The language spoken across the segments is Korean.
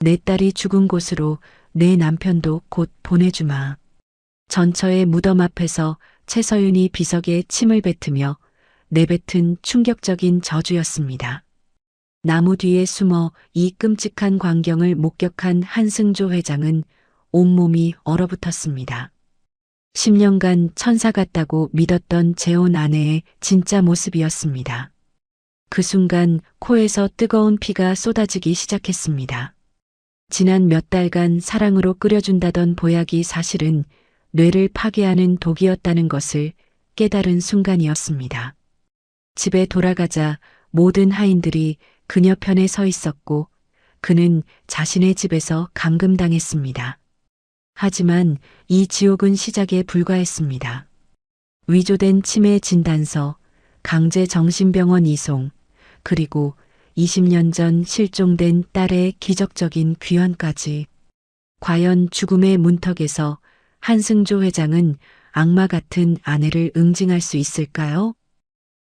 내 딸이 죽은 곳으로 내 남편도 곧 보내주마. 전처의 무덤 앞에서 최서윤이 비석에 침을 뱉으며 내뱉은 충격적인 저주였습니다. 나무 뒤에 숨어 이 끔찍한 광경을 목격한 한승조 회장은 온몸이 얼어붙었습니다. 10년간 천사 같다고 믿었던 재혼 아내의 진짜 모습이었습니다. 그 순간 코에서 뜨거운 피가 쏟아지기 시작했습니다. 지난 몇 달간 사랑으로 끓여준다던 보약이 사실은 뇌를 파괴하는 독이었다는 것을 깨달은 순간이었습니다. 집에 돌아가자 모든 하인들이 그녀 편에 서 있었고 그는 자신의 집에서 감금당했습니다. 하지만 이 지옥은 시작에 불과했습니다. 위조된 치매 진단서, 강제 정신병원 이송, 그리고 20년 전 실종된 딸의 기적적인 귀환까지. 과연 죽음의 문턱에서 한승조 회장은 악마 같은 아내를 응징할 수 있을까요?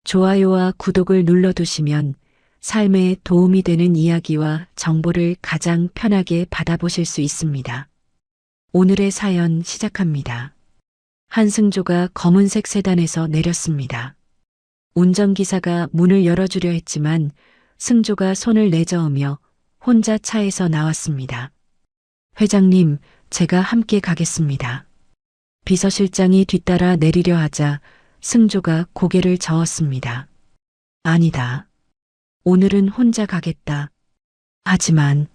좋아요와 구독을 눌러두시면 삶에 도움이 되는 이야기와 정보를 가장 편하게 받아보실 수 있습니다. 오늘의 사연 시작합니다. 한승조가 검은색 세단에서 내렸습니다. 운전기사가 문을 열어주려 했지만 승조가 손을 내저으며 혼자 차에서 나왔습니다. 회장님, 제가 함께 가겠습니다. 비서실장이 뒤따라 내리려 하자 승조가 고개를 저었습니다. 아니다. 오늘은 혼자 가겠다. 하지만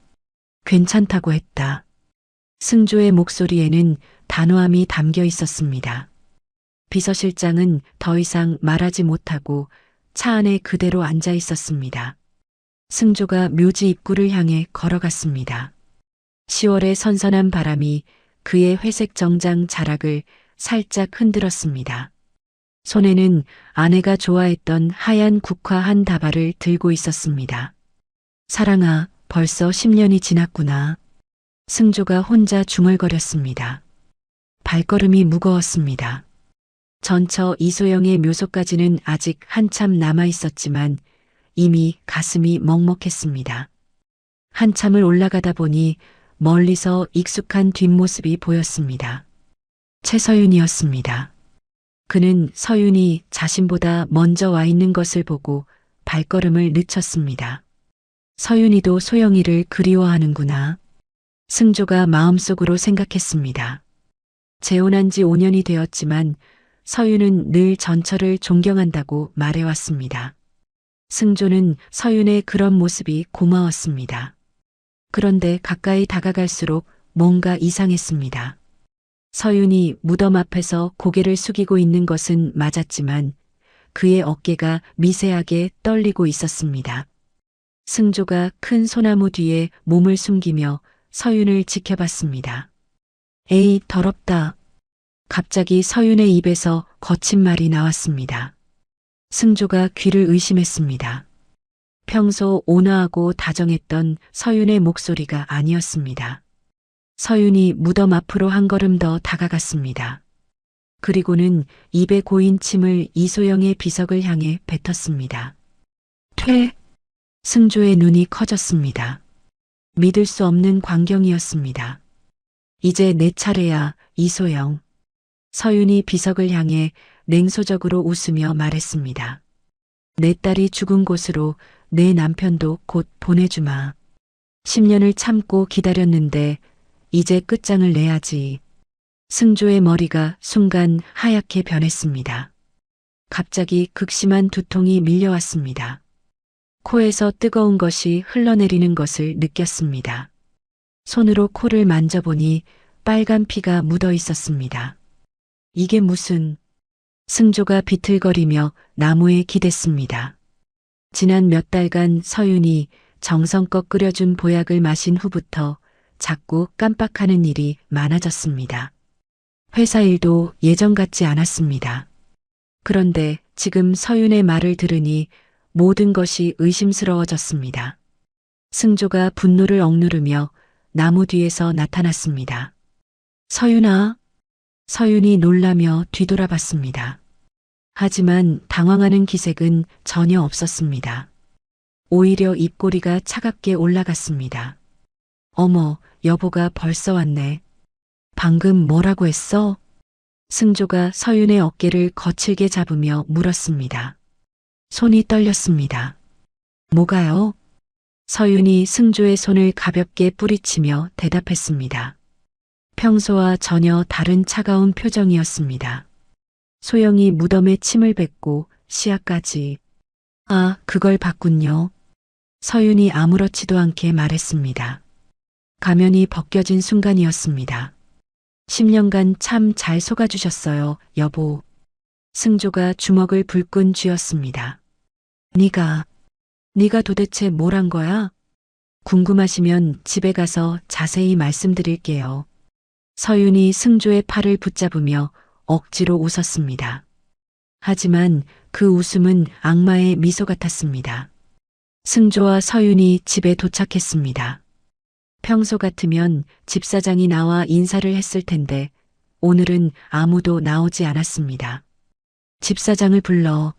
괜찮다고 했다. 승조의 목소리에는 단호함이 담겨 있었습니다. 비서실장은 더 이상 말하지 못하고 차 안에 그대로 앉아 있었습니다. 승조가 묘지 입구를 향해 걸어갔습니다. 10월의 선선한 바람이 그의 회색 정장 자락을 살짝 흔들었습니다. 손에는 아내가 좋아했던 하얀 국화 한 다발을 들고 있었습니다. 사랑아, 벌써 10년이 지났구나. 승조가 혼자 중얼거렸습니다. 발걸음이 무거웠습니다. 전처 이소영의 묘소까지는 아직 한참 남아 있었지만 이미 가슴이 먹먹했습니다. 한참을 올라가다 보니 멀리서 익숙한 뒷모습이 보였습니다. 최서윤이었습니다. 그는 서윤이 자신보다 먼저 와 있는 것을 보고 발걸음을 늦췄습니다. 서윤이도 소영이를 그리워하는구나. 승조가 마음속으로 생각했습니다. 재혼한 지 5년이 되었지만 서윤은 늘 전처를 존경한다고 말해왔습니다. 승조는 서윤의 그런 모습이 고마웠습니다. 그런데 가까이 다가갈수록 뭔가 이상했습니다. 서윤이 무덤 앞에서 고개를 숙이고 있는 것은 맞았지만 그의 어깨가 미세하게 떨리고 있었습니다. 승조가 큰 소나무 뒤에 몸을 숨기며 서윤을 지켜봤습니다. 에이, 더럽다. 갑자기 서윤의 입에서 거친 말이 나왔습니다. 승조가 귀를 의심했습니다. 평소 온화하고 다정했던 서윤의 목소리가 아니었습니다. 서윤이 무덤 앞으로 한 걸음 더 다가갔습니다. 그리고는 입에 고인 침을 이소영의 비석을 향해 뱉었습니다. 퇴! 승조의 눈이 커졌습니다. 믿을 수 없는 광경이었습니다. 이제 내 차례야, 이소영. 서윤이 비석을 향해 냉소적으로 웃으며 말했습니다. 내 딸이 죽은 곳으로 내 남편도 곧 보내주마. 10년을 참고 기다렸는데 이제 끝장을 내야지. 승조의 머리가 순간 하얗게 변했습니다. 갑자기 극심한 두통이 밀려왔습니다. 코에서 뜨거운 것이 흘러내리는 것을 느꼈습니다. 손으로 코를 만져보니 빨간 피가 묻어 있었습니다. 이게 무슨... 승조가 비틀거리며 나무에 기댔습니다. 지난 몇 달간 서윤이 정성껏 끓여준 보약을 마신 후부터 자꾸 깜빡하는 일이 많아졌습니다. 회사 일도 예전 같지 않았습니다. 그런데 지금 서윤의 말을 들으니 모든 것이 의심스러워졌습니다. 승조가 분노를 억누르며 나무 뒤에서 나타났습니다. 서윤아. 서윤이 놀라며 뒤돌아봤습니다. 하지만 당황하는 기색은 전혀 없었습니다. 오히려 입꼬리가 차갑게 올라갔습니다. 어머, 여보가 벌써 왔네. 방금 뭐라고 했어? 승조가 서윤의 어깨를 거칠게 잡으며 물었습니다. 손이 떨렸습니다. 뭐가요? 서윤이 승조의 손을 가볍게 뿌리치며 대답했습니다. 평소와 전혀 다른 차가운 표정이었습니다. 소영이 무덤에 침을 뱉고 시야까지. 아, 그걸 봤군요. 서윤이 아무렇지도 않게 말했습니다. 가면이 벗겨진 순간이었습니다. 10년간 참 잘 속아주셨어요, 여보. 승조가 주먹을 불끈 쥐었습니다. 네가 도대체 뭘 한 거야? 궁금하시면 집에 가서 자세히 말씀드릴게요. 서윤이 승조의 팔을 붙잡으며 억지로 웃었습니다. 하지만 그 웃음은 악마의 미소 같았습니다. 승조와 서윤이 집에 도착했습니다. 평소 같으면 집사장이 나와 인사를 했을 텐데 오늘은 아무도 나오지 않았습니다. 집사장을 불러.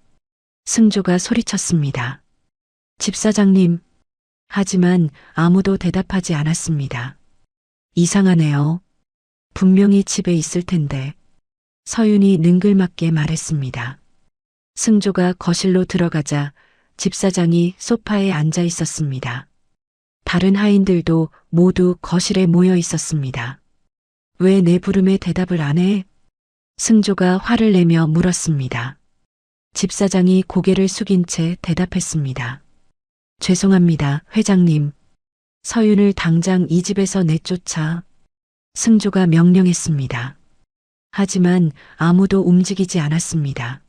승조가 소리쳤습니다. 집사장님. 하지만 아무도 대답하지 않았습니다. 이상하네요. 분명히 집에 있을 텐데. 서윤이 능글맞게 말했습니다. 승조가 거실로 들어가자 집사장이 소파에 앉아 있었습니다. 다른 하인들도 모두 거실에 모여 있었습니다. 왜 내 부름에 대답을 안 해? 승조가 화를 내며 물었습니다. 집사장이 고개를 숙인 채 대답했습니다. 죄송합니다, 회장님. 서윤을 당장 이 집에서 내쫓아. 승조가 명령했습니다. 하지만 아무도 움직이지 않았습니다.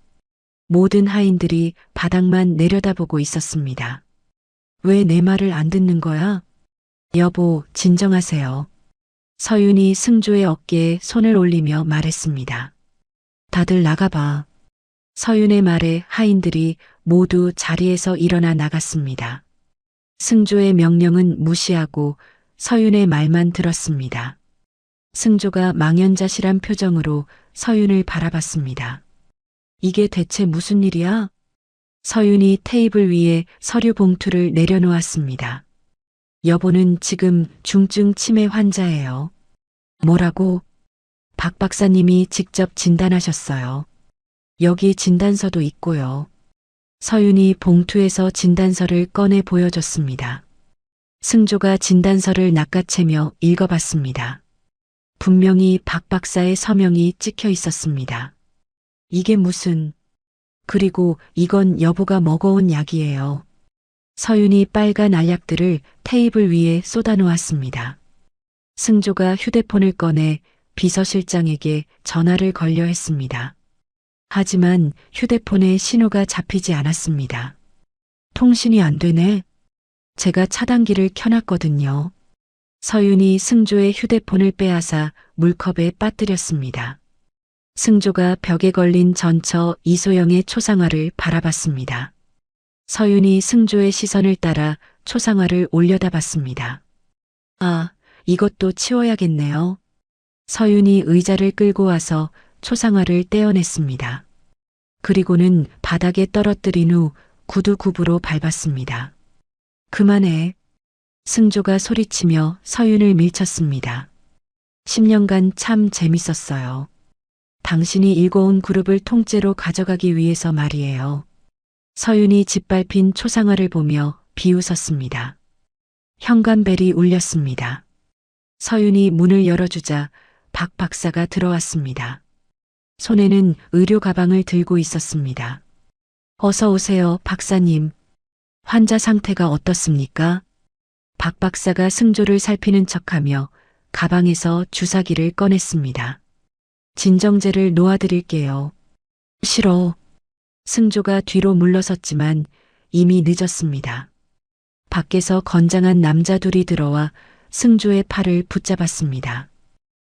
모든 하인들이 바닥만 내려다보고 있었습니다. 왜 내 말을 안 듣는 거야? 여보, 진정하세요. 서윤이 승조의 어깨에 손을 올리며 말했습니다. 다들 나가봐. 서윤의 말에 하인들이 모두 자리에서 일어나 나갔습니다. 승조의 명령은 무시하고 서윤의 말만 들었습니다. 승조가 망연자실한 표정으로 서윤을 바라봤습니다. 이게 대체 무슨 일이야? 서윤이 테이블 위에 서류 봉투를 내려놓았습니다. 여보는 지금 중증 치매 환자예요. 뭐라고? 박 박사님이 직접 진단하셨어요. 여기 진단서도 있고요. 서윤이 봉투에서 진단서를 꺼내 보여줬습니다. 승조가 진단서를 낚아채며 읽어봤습니다. 분명히 박 박사의 서명이 찍혀 있었습니다. 이게 무슨... 그리고 이건 여보가 먹어온 약이에요. 서윤이 빨간 알약들을 테이블 위에 쏟아놓았습니다. 승조가 휴대폰을 꺼내 비서실장에게 전화를 걸려 했습니다. 하지만 휴대폰에 신호가 잡히지 않았습니다. 통신이 안 되네. 제가 차단기를 켜놨거든요. 서윤이 승조의 휴대폰을 빼앗아 물컵에 빠뜨렸습니다. 승조가 벽에 걸린 전처 이소영의 초상화를 바라봤습니다. 서윤이 승조의 시선을 따라 초상화를 올려다봤습니다. 아, 이것도 치워야겠네요. 서윤이 의자를 끌고 와서 초상화를 떼어냈습니다. 그리고는 바닥에 떨어뜨린 후 구두굽으로 밟았습니다. 그만해. 승조가 소리치며 서윤을 밀쳤습니다. 10년간 참 재밌었어요. 당신이 일궈온 그룹을 통째로 가져가기 위해서 말이에요. 서윤이 짓밟힌 초상화를 보며 비웃었습니다. 현관벨이 울렸습니다. 서윤이 문을 열어주자 박 박사가 들어왔습니다. 손에는 의료 가방을 들고 있었습니다. 어서 오세요, 박사님. 환자 상태가 어떻습니까? 박 박사가 승조를 살피는 척하며 가방에서 주사기를 꺼냈습니다. 진정제를 놓아드릴게요. 싫어. 승조가 뒤로 물러섰지만 이미 늦었습니다. 밖에서 건장한 남자 둘이 들어와 승조의 팔을 붙잡았습니다.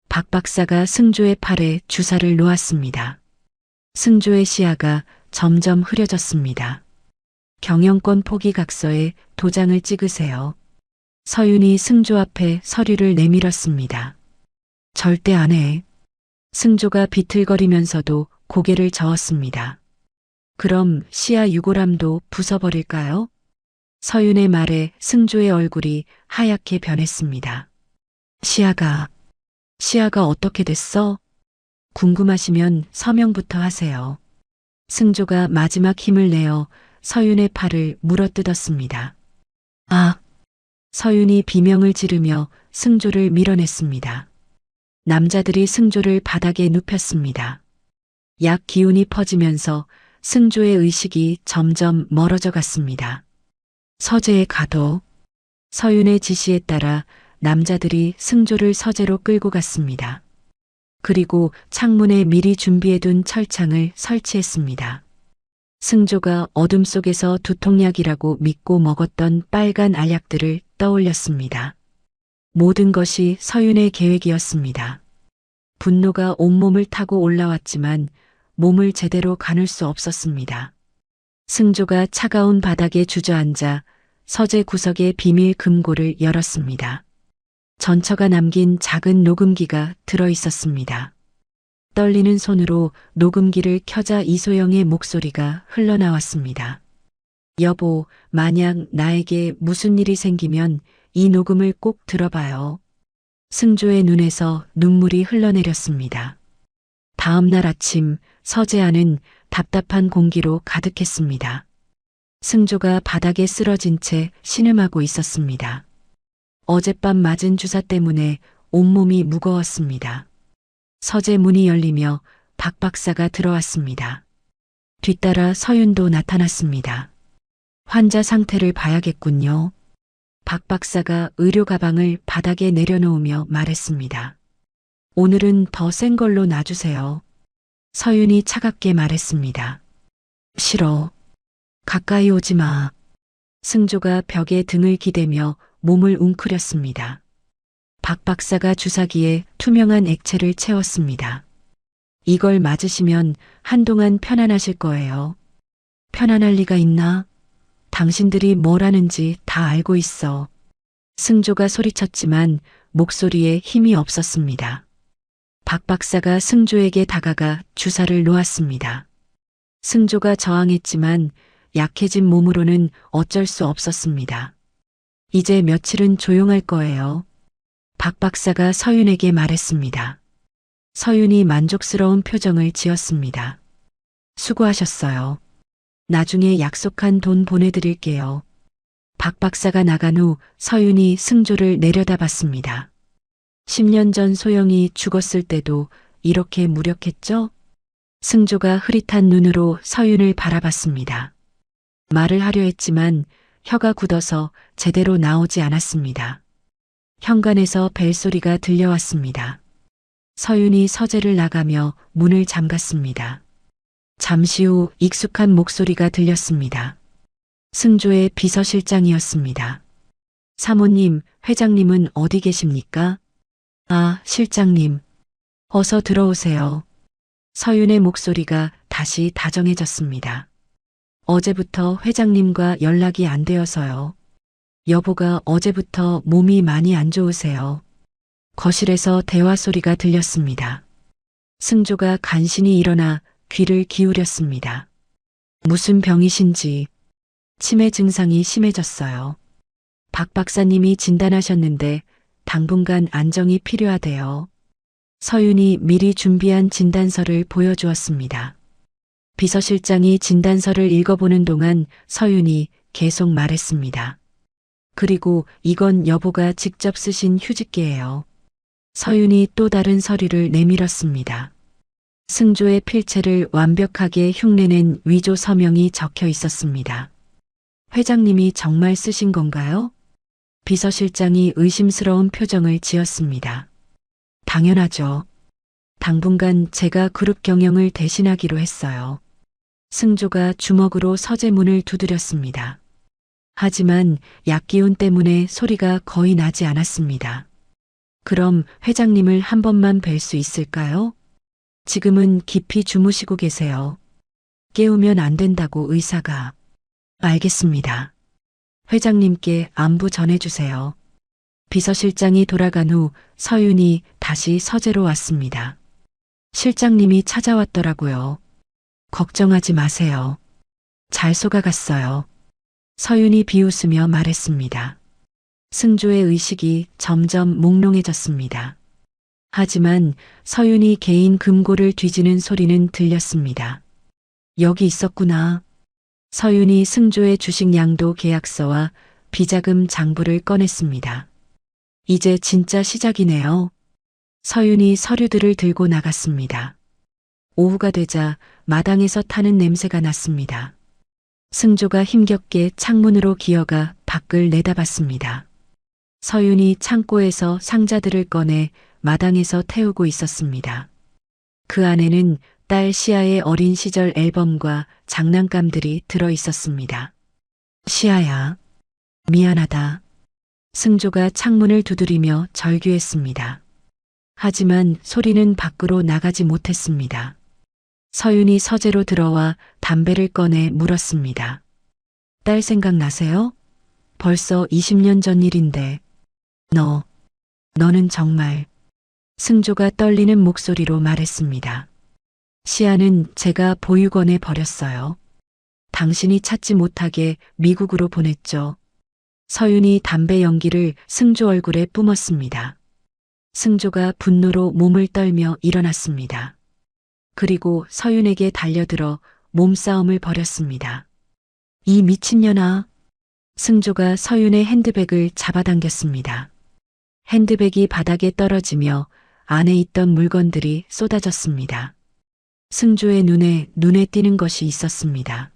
박 박사가 승조의 팔에 주사를 놓았습니다. 승조의 시야가 점점 흐려졌습니다. 경영권 포기각서에 도장을 찍으세요. 서윤이 승조 앞에 서류를 내밀었습니다. 절대 안 해. 승조가 비틀거리면서도 고개를 저었습니다. 그럼 시야 유골함도 부숴버릴까요? 서윤의 말에 승조의 얼굴이 하얗게 변했습니다. 시아가 어떻게 됐어? 궁금하시면 서명부터 하세요. 승조가 마지막 힘을 내어 서윤의 팔을 물어뜯었습니다. 아! 서윤이 비명을 지르며 승조를 밀어냈습니다. 남자들이 승조를 바닥에 눕혔습니다. 약 기운이 퍼지면서 승조의 의식이 점점 멀어져 갔습니다. 서재에 가도 서윤의 지시에 따라 남자들이 승조를 서재로 끌고 갔습니다. 그리고 창문에 미리 준비해둔 철창을 설치했습니다. 승조가 어둠 속에서 두통약이라고 믿고 먹었던 빨간 알약들을 떠올렸습니다. 모든 것이 서윤의 계획이었습니다. 분노가 온몸을 타고 올라왔지만 몸을 제대로 가눌 수 없었습니다. 승조가 차가운 바닥에 주저앉아 서재 구석의 비밀 금고를 열었습니다. 전처가 남긴 작은 녹음기가 들어 있었습니다. 떨리는 손으로 녹음기를 켜자 이소영의 목소리가 흘러나왔습니다. 여보, 만약 나에게 무슨 일이 생기면 이 녹음을 꼭 들어봐요. 승조의 눈에서 눈물이 흘러내렸습니다. 다음 날 아침 서재 안은 답답한 공기로 가득했습니다. 승조가 바닥에 쓰러진 채 신음하고 있었습니다. 어젯밤 맞은 주사 때문에 온몸이 무거웠습니다. 서재 문이 열리며 박 박사가 들어왔습니다. 뒤따라 서윤도 나타났습니다. 환자 상태를 봐야겠군요. 박 박사가 의료 가방을 바닥에 내려놓으며 말했습니다. 오늘은 더 센 걸로 놔주세요. 서윤이 차갑게 말했습니다. 싫어. 가까이 오지 마. 승조가 벽에 등을 기대며 몸을 웅크렸습니다. 박 박사가 주사기에 투명한 액체를 채웠습니다. 이걸 맞으시면 한동안 편안하실 거예요. 편안할 리가 있나? 당신들이 뭘 하는지 다 알고 있어. 승조가 소리쳤지만 목소리에 힘이 없었습니다. 박 박사가 승조에게 다가가 주사를 놓았습니다. 승조가 저항했지만 약해진 몸으로는 어쩔 수 없었습니다. 이제 며칠은 조용할 거예요. 박 박사가 서윤에게 말했습니다. 서윤이 만족스러운 표정을 지었습니다. 수고하셨어요. 나중에 약속한 돈 보내드릴게요. 박 박사가 나간 후 서윤이 승조를 내려다봤습니다. 10년 전 소영이 죽었을 때도 이렇게 무력했죠? 승조가 흐릿한 눈으로 서윤을 바라봤습니다. 말을 하려 했지만 혀가 굳어서 제대로 나오지 않았습니다. 현관에서 벨소리가 들려왔습니다. 서윤이 서재를 나가며 문을 잠갔습니다. 잠시 후 익숙한 목소리가 들렸습니다. 승조의 비서실장이었습니다. 사모님, 회장님은 어디 계십니까? 아, 실장님. 어서 들어오세요. 서윤의 목소리가 다시 다정해졌습니다. 어제부터 회장님과 연락이 안 되어서요. 여보가 어제부터 몸이 많이 안 좋으세요. 거실에서 대화 소리가 들렸습니다. 승조가 간신히 일어나 귀를 기울였습니다. 무슨 병이신지. 치매 증상이 심해졌어요. 박 박사님이 진단하셨는데 당분간 안정이 필요하대요. 서윤이 미리 준비한 진단서를 보여주었습니다. 비서실장이 진단서를 읽어보는 동안 서윤이 계속 말했습니다. 그리고 이건 여보가 직접 쓰신 휴지기예요. 서윤이 또 다른 서류를 내밀었습니다. 승조의 필체를 완벽하게 흉내낸 위조 서명이 적혀 있었습니다. 회장님이 정말 쓰신 건가요? 비서실장이 의심스러운 표정을 지었습니다. 당연하죠. 당분간 제가 그룹 경영을 대신하기로 했어요. 승조가 주먹으로 서재 문을 두드렸습니다. 하지만 약기운 때문에 소리가 거의 나지 않았습니다. 그럼 회장님을 한 번만 뵐 수 있을까요? 지금은 깊이 주무시고 계세요. 깨우면 안 된다고 의사가. 알겠습니다. 회장님께 안부 전해주세요. 비서실장이 돌아간 후 서윤이 다시 서재로 왔습니다. 실장님이 찾아왔더라고요. 걱정하지 마세요. 잘 속아갔어요. 서윤이 비웃으며 말했습니다. 승조의 의식이 점점 몽롱해졌습니다. 하지만 서윤이 개인 금고를 뒤지는 소리는 들렸습니다. 여기 있었구나. 서윤이 승조의 주식 양도 계약서와 비자금 장부를 꺼냈습니다. 이제 진짜 시작이네요. 서윤이 서류들을 들고 나갔습니다. 오후가 되자 마당에서 타는 냄새가 났습니다. 승조가 힘겹게 창문으로 기어가 밖을 내다봤습니다. 서윤이 창고에서 상자들을 꺼내 마당에서 태우고 있었습니다. 그 안에는 딸 시아의 어린 시절 앨범과 장난감들이 들어 있었습니다. 시아야, 미안하다. 승조가 창문을 두드리며 절규했습니다. 하지만 소리는 밖으로 나가지 못했습니다. 서윤이 서재로 들어와 담배를 꺼내 물었습니다. 딸 생각나세요? 벌써 20년 전 일인데. 너는 정말. 승조가 떨리는 목소리로 말했습니다. 시아는 제가 보육원에 버렸어요. 당신이 찾지 못하게 미국으로 보냈죠. 서윤이 담배 연기를 승조 얼굴에 뿜었습니다. 승조가 분노로 몸을 떨며 일어났습니다. 그리고 서윤에게 달려들어 몸싸움을 벌였습니다. 이 미친년아. 승조가 서윤의 핸드백을 잡아당겼습니다. 핸드백이 바닥에 떨어지며 안에 있던 물건들이 쏟아졌습니다. 승조의 눈에 띄는 것이 있었습니다.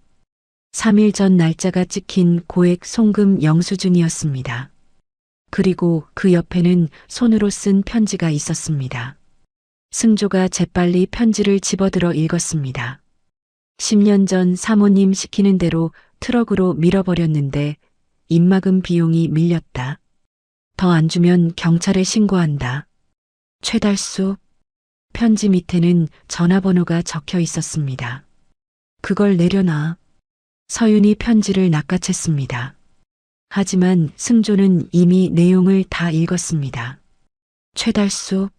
3일 전 날짜가 찍힌 고액 송금 영수증이었습니다. 그리고 그 옆에는 손으로 쓴 편지가 있었습니다. 승조가 재빨리 편지를 집어들어 읽었습니다. 10년 전 사모님 시키는 대로 트럭으로 밀어버렸는데 입막음 비용이 밀렸다. 더 안 주면 경찰에 신고한다. 최달수. 편지 밑에는 전화번호가 적혀 있었습니다. 그걸 내려놔. 서윤이 편지를 낚아챘습니다. 하지만 승조는 이미 내용을 다 읽었습니다. 최달수.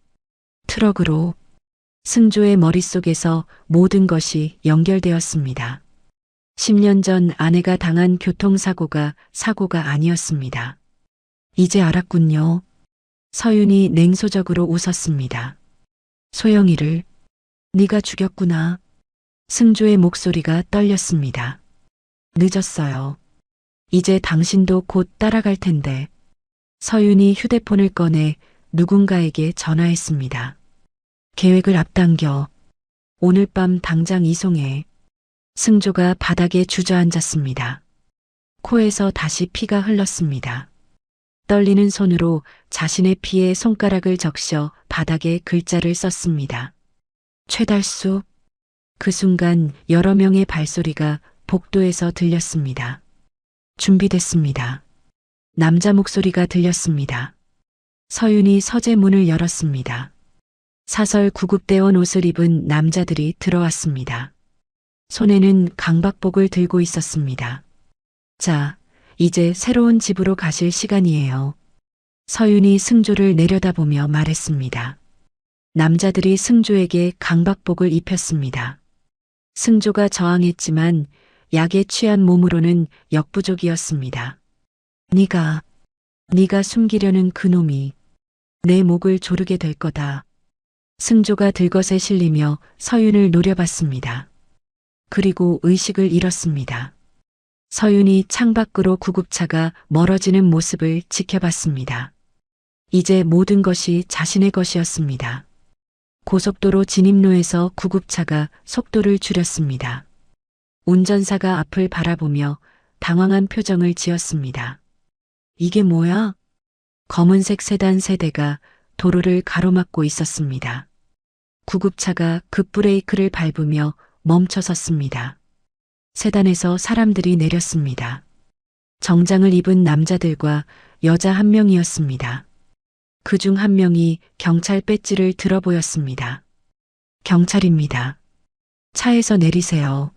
트럭으로. 승조의 머릿속에서 모든 것이 연결되었습니다. 10년 전 아내가 당한 교통사고가 사고가 아니었습니다. 이제 알았군요. 서윤이 냉소적으로 웃었습니다. 소영이를 네가 죽였구나. 승조의 목소리가 떨렸습니다. 늦었어요. 이제 당신도 곧 따라갈 텐데. 서윤이 휴대폰을 꺼내 누군가에게 전화했습니다. 계획을 앞당겨. 오늘 밤 당장 이송해. 승조가 바닥에 주저앉았습니다. 코에서 다시 피가 흘렀습니다. 떨리는 손으로 자신의 피에 손가락을 적셔 바닥에 글자를 썼습니다. 최달수. 그 순간 여러 명의 발소리가 복도에서 들렸습니다. 준비됐습니다. 남자 목소리가 들렸습니다. 서윤이 서재 문을 열었습니다. 사설 구급대원 옷을 입은 남자들이 들어왔습니다. 손에는 강박복을 들고 있었습니다. 자, 이제 새로운 집으로 가실 시간이에요. 서윤이 승조를 내려다보며 말했습니다. 남자들이 승조에게 강박복을 입혔습니다. 승조가 저항했지만 약에 취한 몸으로는 역부족이었습니다. 네가 숨기려는 그놈이 내 목을 조르게 될 거다. 승조가 들것에 실리며 서윤을 노려봤습니다. 그리고 의식을 잃었습니다. 서윤이 창밖으로 구급차가 멀어지는 모습을 지켜봤습니다. 이제 모든 것이 자신의 것이었습니다. 고속도로 진입로에서 구급차가 속도를 줄였습니다. 운전사가 앞을 바라보며 당황한 표정을 지었습니다. 이게 뭐야? 검은색 세단 세대가 도로를 가로막고 있었습니다. 구급차가 급브레이크를 밟으며 멈춰섰습니다. 세단에서 사람들이 내렸습니다. 정장을 입은 남자들과 여자 한 명이었습니다. 그중 한 명이 경찰 배지를 들어 보였습니다. 경찰입니다. 차에서 내리세요.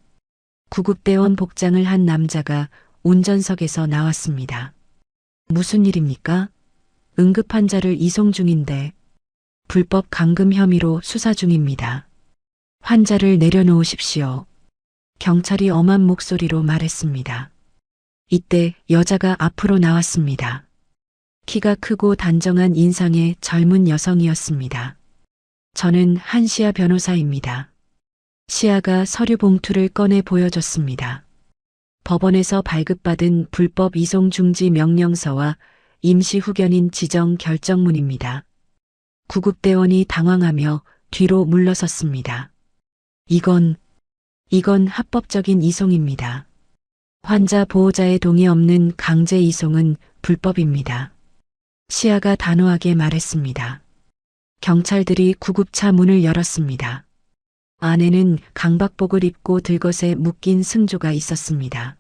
구급대원 복장을 한 남자가 운전석에서 나왔습니다. 무슨 일입니까? 응급환자를 이송 중인데 불법 감금 혐의로 수사 중입니다. 환자를 내려놓으십시오. 경찰이 엄한 목소리로 말했습니다. 이때 여자가 앞으로 나왔습니다. 키가 크고 단정한 인상의 젊은 여성이었습니다. 저는 한시아 변호사입니다. 시아가 서류 봉투를 꺼내 보여줬습니다. 법원에서 발급받은 불법 이송 중지 명령서와 임시 후견인 지정 결정문입니다. 구급대원이 당황하며 뒤로 물러섰습니다. 이건 합법적인 이송입니다. 환자 보호자의 동의 없는 강제 이송은 불법입니다. 시아가 단호하게 말했습니다. 경찰들이 구급차 문을 열었습니다. 안에는 강박복을 입고 들것에 묶인 승조가 있었습니다.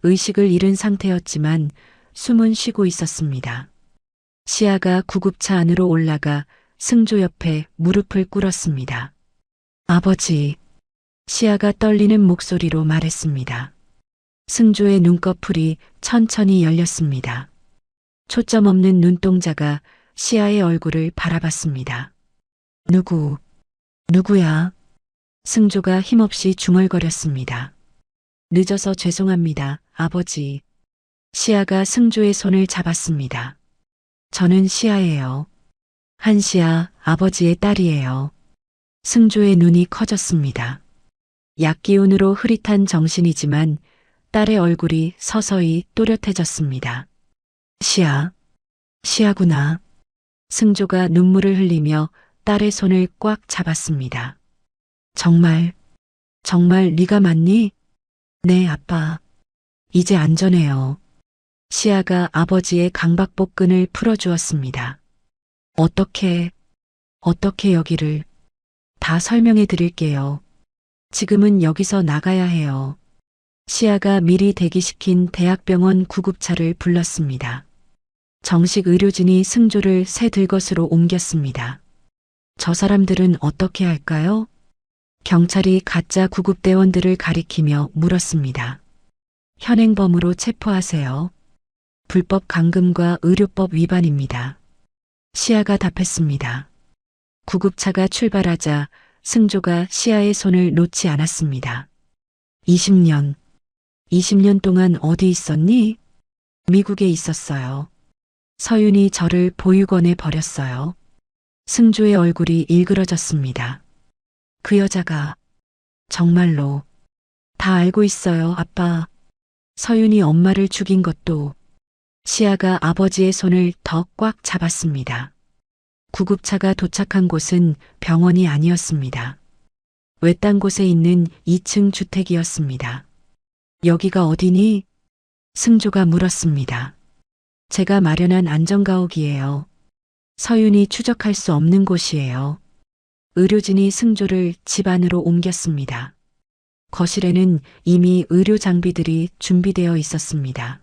의식을 잃은 상태였지만 숨은 쉬고 있었습니다. 시아가 구급차 안으로 올라가 승조 옆에 무릎을 꿇었습니다. 아버지, 시아가 떨리는 목소리로 말했습니다. 승조의 눈꺼풀이 천천히 열렸습니다. 초점 없는 눈동자가 시아의 얼굴을 바라봤습니다. 누구야? 승조가 힘없이 중얼거렸습니다. 늦어서 죄송합니다, 아버지. 시아가 승조의 손을 잡았습니다. 저는 시아예요. 한시아, 아버지의 딸이에요. 승조의 눈이 커졌습니다. 약기운으로 흐릿한 정신이지만 딸의 얼굴이 서서히 또렷해졌습니다. 시아구나. 승조가 눈물을 흘리며 딸의 손을 꽉 잡았습니다. 정말 네가 맞니? 네, 아빠. 이제 안전해요. 시아가 아버지의 강박복근을 풀어주었습니다. 어떻게 여기를 다 설명해 드릴게요. 지금은 여기서 나가야 해요. 시아가 미리 대기시킨 대학병원 구급차를 불렀습니다. 정식 의료진이 승조를 새 들것으로 옮겼습니다. 저 사람들은 어떻게 할까요? 경찰이 가짜 구급대원들을 가리키며 물었습니다. 현행범으로 체포하세요. 불법 감금과 의료법 위반입니다. 시아가 답했습니다. 구급차가 출발하자 승조가 시아의 손을 놓지 않았습니다. 20년 동안 어디 있었니? 미국에 있었어요. 서윤이 저를 보육원에 버렸어요. 승조의 얼굴이 일그러졌습니다. 그 여자가 정말로 다 알고 있어요, 아빠. 서윤이 엄마를 죽인 것도. 시아가 아버지의 손을 더 꽉 잡았습니다. 구급차가 도착한 곳은 병원이 아니었습니다. 외딴 곳에 있는 2층 주택이었습니다. 여기가 어디니? 승조가 물었습니다. 제가 마련한 안전가옥이에요. 서윤이 추적할 수 없는 곳이에요. 의료진이 승조를 집 안으로 옮겼습니다. 거실에는 이미 의료 장비들이 준비되어 있었습니다.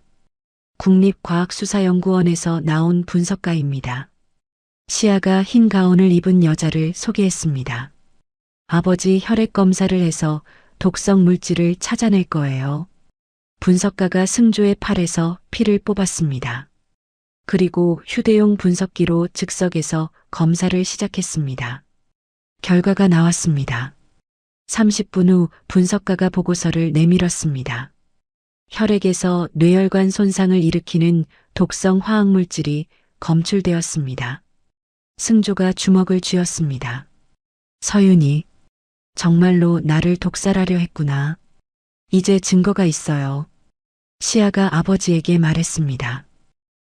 국립과학수사연구원에서 나온 분석가입니다. 시아가 흰 가운을 입은 여자를 소개했습니다. 아버지 혈액 검사를 해서 독성 물질을 찾아낼 거예요. 분석가가 승조의 팔에서 피를 뽑았습니다. 그리고 휴대용 분석기로 즉석에서 검사를 시작했습니다. 결과가 나왔습니다. 30분 후 분석가가 보고서를 내밀었습니다. 혈액에서 뇌혈관 손상을 일으키는 독성 화학물질이 검출되었습니다. 승조가 주먹을 쥐었습니다. 서윤이 정말로 나를 독살하려 했구나. 이제 증거가 있어요. 시아가 아버지에게 말했습니다.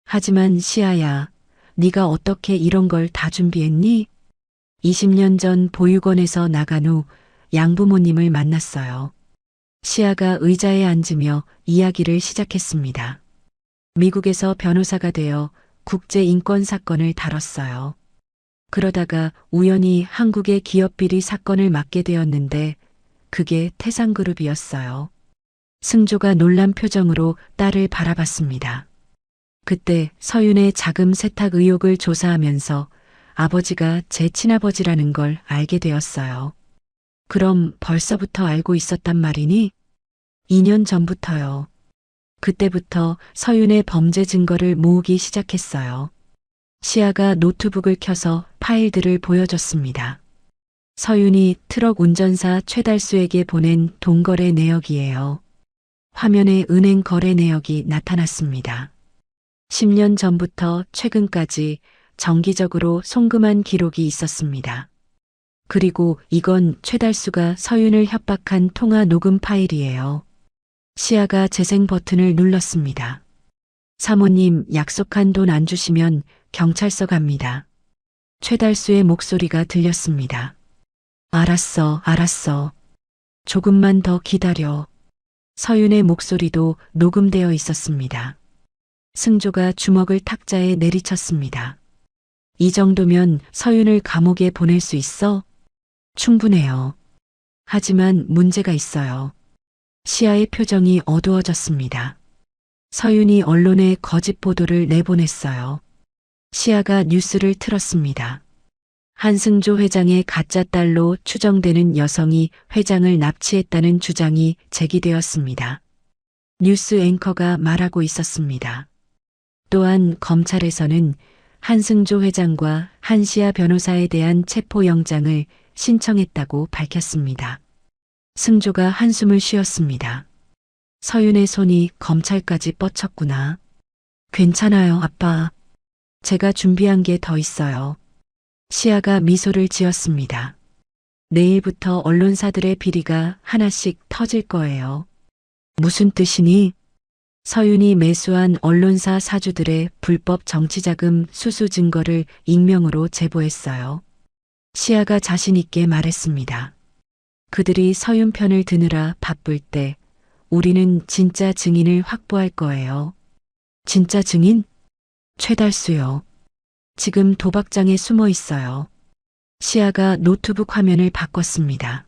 하지만 시아야, 네가 어떻게 이런 걸 다 준비했니? 20년 전 보육원에서 나간 후 양부모님을 만났어요. 시아가 의자에 앉으며 이야기를 시작했습니다. 미국에서 변호사가 되어 국제 인권 사건을 다뤘어요. 그러다가 우연히 한국의 기업 비리 사건을 맡게 되었는데 그게 태상그룹이었어요. 승조가 놀란 표정으로 딸을 바라봤습니다. 그때 서윤의 자금 세탁 의혹을 조사하면서 아버지가 제 친아버지라는 걸 알게 되었어요. 그럼 벌써부터 알고 있었단 말이니? 2년 전부터요. 그때부터 서윤의 범죄 증거를 모으기 시작했어요. 시아가 노트북을 켜서 파일들을 보여줬습니다. 서윤이 트럭 운전사 최달수에게 보낸 돈거래 내역이에요. 화면에 은행 거래 내역이 나타났습니다. 10년 전부터 최근까지 정기적으로 송금한 기록이 있었습니다. 그리고 이건 최달수가 서윤을 협박한 통화 녹음 파일이에요. 시아가 재생 버튼을 눌렀습니다. 사모님, 약속한 돈 안 주시면 경찰서 갑니다. 최달수의 목소리가 들렸습니다. 알았어, 알았어. 조금만 더 기다려. 서윤의 목소리도 녹음되어 있었습니다. 승조가 주먹을 탁자에 내리쳤습니다. 이 정도면 서윤을 감옥에 보낼 수 있어? 충분해요. 하지만 문제가 있어요. 시아의 표정이 어두워졌습니다. 서윤이 언론에 거짓 보도를 내보냈어요. 시아가 뉴스를 틀었습니다. 한승조 회장의 가짜 딸로 추정되는 여성이 회장을 납치했다는 주장이 제기되었습니다. 뉴스 앵커가 말하고 있었습니다. 또한 검찰에서는 한승조 회장과 한시아 변호사에 대한 체포영장을 신청했다고 밝혔습니다. 승조가 한숨을 쉬었습니다. 서윤의 손이 검찰까지 뻗쳤구나. 괜찮아요, 아빠. 제가 준비한 게 더 있어요. 시아가 미소를 지었습니다. 내일부터 언론사들의 비리가 하나씩 터질 거예요. 무슨 뜻이니? 서윤이 매수한 언론사 사주들의 불법 정치자금 수수 증거를 익명으로 제보했어요. 시아가 자신 있게 말했습니다. 그들이 서윤 편을 드느라 바쁠 때 우리는 진짜 증인을 확보할 거예요. 진짜 증인? 최달수요. 지금 도박장에 숨어 있어요. 시아가 노트북 화면을 바꿨습니다.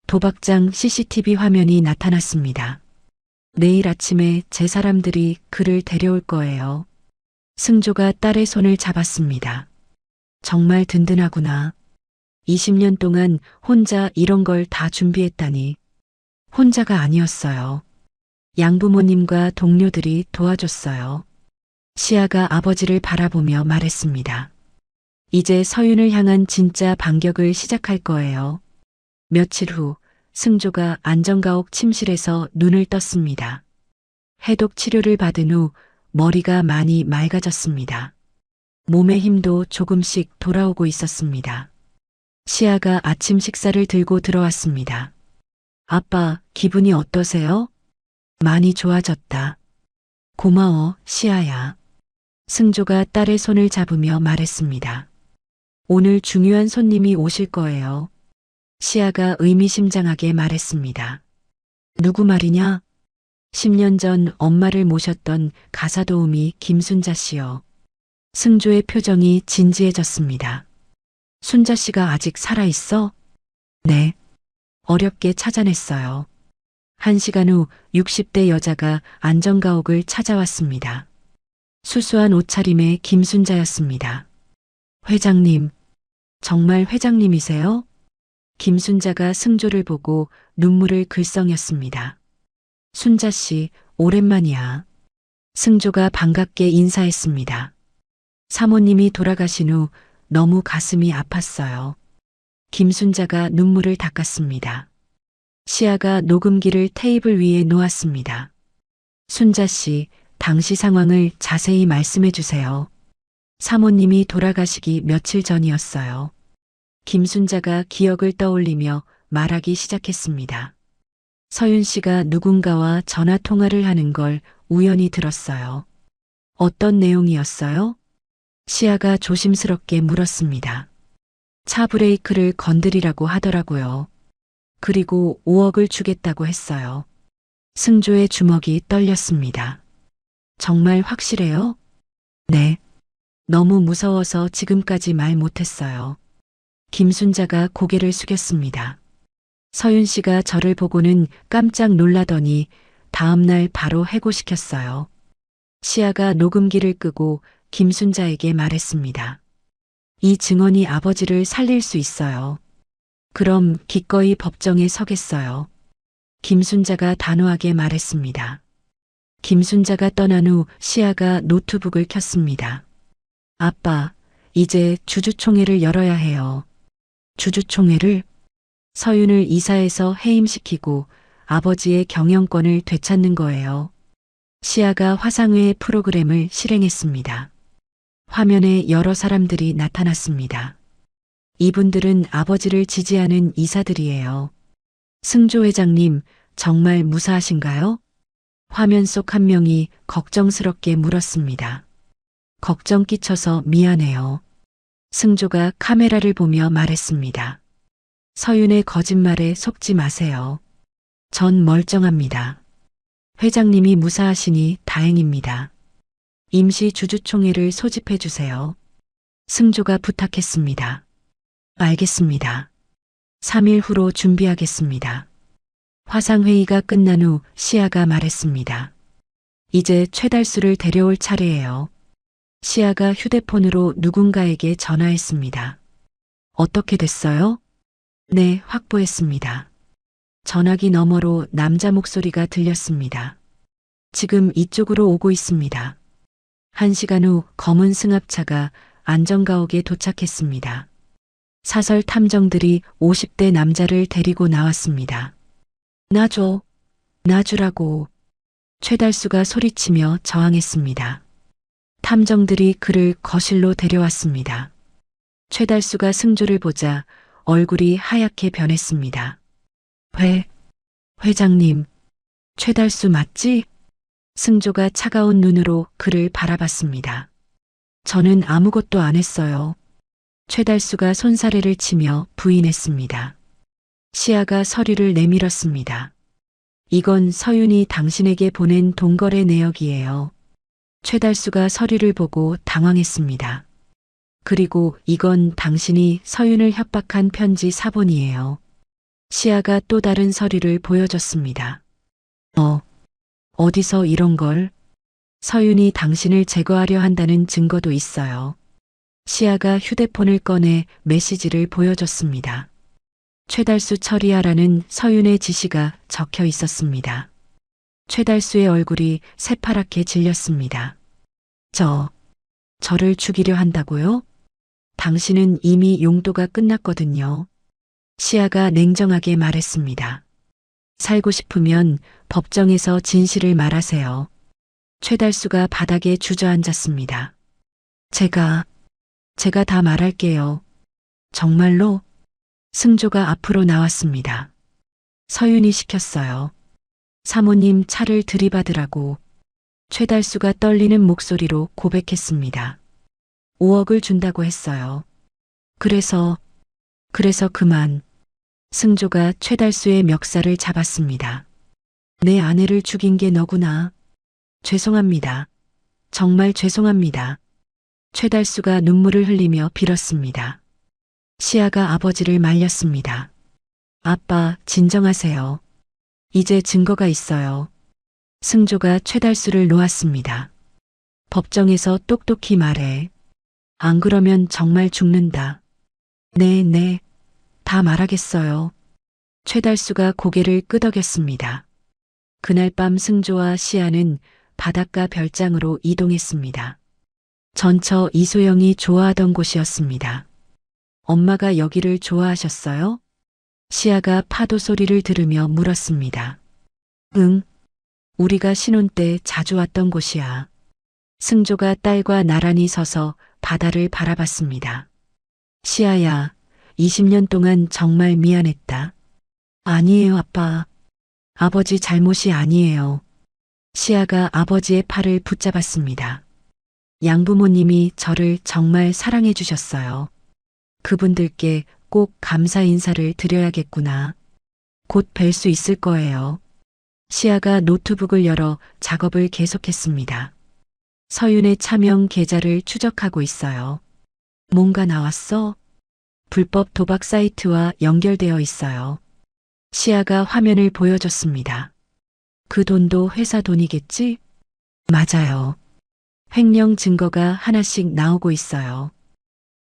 도박장 CCTV 화면이 나타났습니다. 내일 아침에 제 사람들이 그를 데려올 거예요. 승조가 딸의 손을 잡았습니다. 정말 든든하구나. 20년 동안 혼자 이런 걸 다 준비했다니. 혼자가 아니었어요. 양부모님과 동료들이 도와줬어요. 시아가 아버지를 바라보며 말했습니다. 이제 서윤을 향한 진짜 반격을 시작할 거예요. 며칠 후 승조가 안전가옥 침실에서 눈을 떴습니다. 해독 치료를 받은 후 머리가 많이 맑아졌습니다. 몸의 힘도 조금씩 돌아오고 있었습니다. 시아가 아침 식사를 들고 들어왔습니다. 아빠, 기분이 어떠세요? 많이 좋아졌다. 고마워, 시아야. 승조가 딸의 손을 잡으며 말했습니다. 오늘 중요한 손님이 오실 거예요. 시아가 의미심장하게 말했습니다. 누구 말이냐? 10년 전 엄마를 모셨던 가사도우미 김순자 씨요. 승조의 표정이 진지해졌습니다. 순자 씨가 아직 살아있어? 네. 어렵게 찾아냈어요. 1시간 후 60대 여자가 안전가옥을 찾아왔습니다. 수수한 옷차림의 김순자였습니다. 회장님, 정말 회장님이세요? 김순자가 승조를 보고 눈물을 글썽였습니다. 순자 씨, 오랜만이야. 승조가 반갑게 인사했습니다. 사모님이 돌아가신 후 너무 가슴이 아팠어요. 김순자가 눈물을 닦았습니다. 시아가 녹음기를 테이블 위에 놓았습니다. 순자 씨, 당시 상황을 자세히 말씀해 주세요. 사모님이 돌아가시기 며칠 전이었어요. 김순자가 기억을 떠올리며 말하기 시작했습니다. 서윤 씨가 누군가와 전화 통화를 하는 걸 우연히 들었어요. 어떤 내용이었어요? 시아가 조심스럽게 물었습니다. 차 브레이크를 건드리라고 하더라고요. 그리고 5억을 주겠다고 했어요. 승조의 주먹이 떨렸습니다. 정말 확실해요? 네. 너무 무서워서 지금까지 말 못했어요. 김순자가 고개를 숙였습니다. 서윤 씨가 저를 보고는 깜짝 놀라더니 다음날 바로 해고시켰어요. 시아가 녹음기를 끄고 김순자에게 말했습니다. 이 증언이 아버지를 살릴 수 있어요. 그럼 기꺼이 법정에 서겠어요. 김순자가 단호하게 말했습니다. 김순자가 떠난 후 시아가 노트북을 켰습니다. 아빠, 이제 주주총회를 열어야 해요. 주주총회를? 서윤을 이사해서 해임시키고 아버지의 경영권을 되찾는 거예요. 시아가 화상회의 프로그램을 실행했습니다. 화면에 여러 사람들이 나타났습니다. 이분들은 아버지를 지지하는 이사들이에요. 승조 회장님, 정말 무사하신가요? 화면 속 한 명이 걱정스럽게 물었습니다. 걱정 끼쳐서 미안해요. 승조가 카메라를 보며 말했습니다. 서윤의 거짓말에 속지 마세요. 전 멀쩡합니다. 회장님이 무사하시니 다행입니다. 임시 주주총회를 소집해 주세요. 승조가 부탁했습니다. 알겠습니다. 3일 후로 준비하겠습니다. 화상회의가 끝난 후 시아가 말했습니다. 이제 최달수를 데려올 차례예요. 시아가 휴대폰으로 누군가에게 전화했습니다. 어떻게 됐어요? 네, 확보했습니다. 전화기 너머로 남자 목소리가 들렸습니다. 지금 이쪽으로 오고 있습니다. 1시간 후 검은 승합차가 안전가옥에 도착했습니다. 사설 탐정들이 50대 남자를 데리고 나왔습니다. 놔줘. 놔주라고. 최달수가 소리치며 저항했습니다. 탐정들이 그를 거실로 데려왔습니다. 최달수가 승조를 보자 얼굴이 하얗게 변했습니다. 회장님, 최달수 맞지? 승조가 차가운 눈으로 그를 바라봤습니다. 저는 아무것도 안 했어요. 최달수가 손사래를 치며 부인했습니다. 시아가 서류를 내밀었습니다. 이건 서윤이 당신에게 보낸 동거래 내역이에요. 최달수가 서류를 보고 당황했습니다. 그리고 이건 당신이 서윤을 협박한 편지 사본이에요. 시아가 또 다른 서류를 보여줬습니다. 어디서 이런 걸? 서윤이 당신을 제거하려 한다는 증거도 있어요. 시아가 휴대폰을 꺼내 메시지를 보여줬습니다. 최달수 처리하라는 서윤의 지시가 적혀 있었습니다. 최달수의 얼굴이 새파랗게 질렸습니다. 저를 죽이려 한다고요? 당신은 이미 용도가 끝났거든요. 시아가 냉정하게 말했습니다. 살고 싶으면 법정에서 진실을 말하세요. 최달수가 바닥에 주저앉았습니다. 제가 다 말할게요. 정말로? 승조가 앞으로 나왔습니다. 서윤이 시켰어요. 사모님 차를 들이받으라고. 최달수가 떨리는 목소리로 고백했습니다. 5억을 준다고 했어요. 그래서 그만. 승조가 최달수의 멱살을 잡았습니다. 내 아내를 죽인 게 너구나. 죄송합니다. 정말 죄송합니다. 최달수가 눈물을 흘리며 빌었습니다. 시아가 아버지를 말렸습니다. 아빠, 진정하세요. 이제 증거가 있어요. 승조가 최달수를 놓았습니다. 법정에서 똑똑히 말해. 안 그러면 정말 죽는다. 네, 다 말하겠어요. 최달수가 고개를 끄덕였습니다. 그날 밤 승조와 시아는 바닷가 별장으로 이동했습니다. 전처 이소영이 좋아하던 곳이었습니다. 엄마가 여기를 좋아하셨어요? 시아가 파도 소리를 들으며 물었습니다. 응, 우리가 신혼 때 자주 왔던 곳이야. 승조가 딸과 나란히 서서 바다를 바라봤습니다. 시아야, 20년 동안 정말 미안했다. 아니에요, 아빠. 아버지 잘못이 아니에요. 시아가 아버지의 팔을 붙잡았습니다. 양부모님이 저를 정말 사랑해 주셨어요. 그분들께 꼭 감사 인사를 드려야겠구나. 곧 뵐 수 있을 거예요. 시아가 노트북을 열어 작업을 계속했습니다. 서윤의 차명 계좌를 추적하고 있어요. 뭔가 나왔어? 불법 도박 사이트와 연결되어 있어요. 시아가 화면을 보여줬습니다. 그 돈도 회사 돈이겠지? 맞아요. 횡령 증거가 하나씩 나오고 있어요.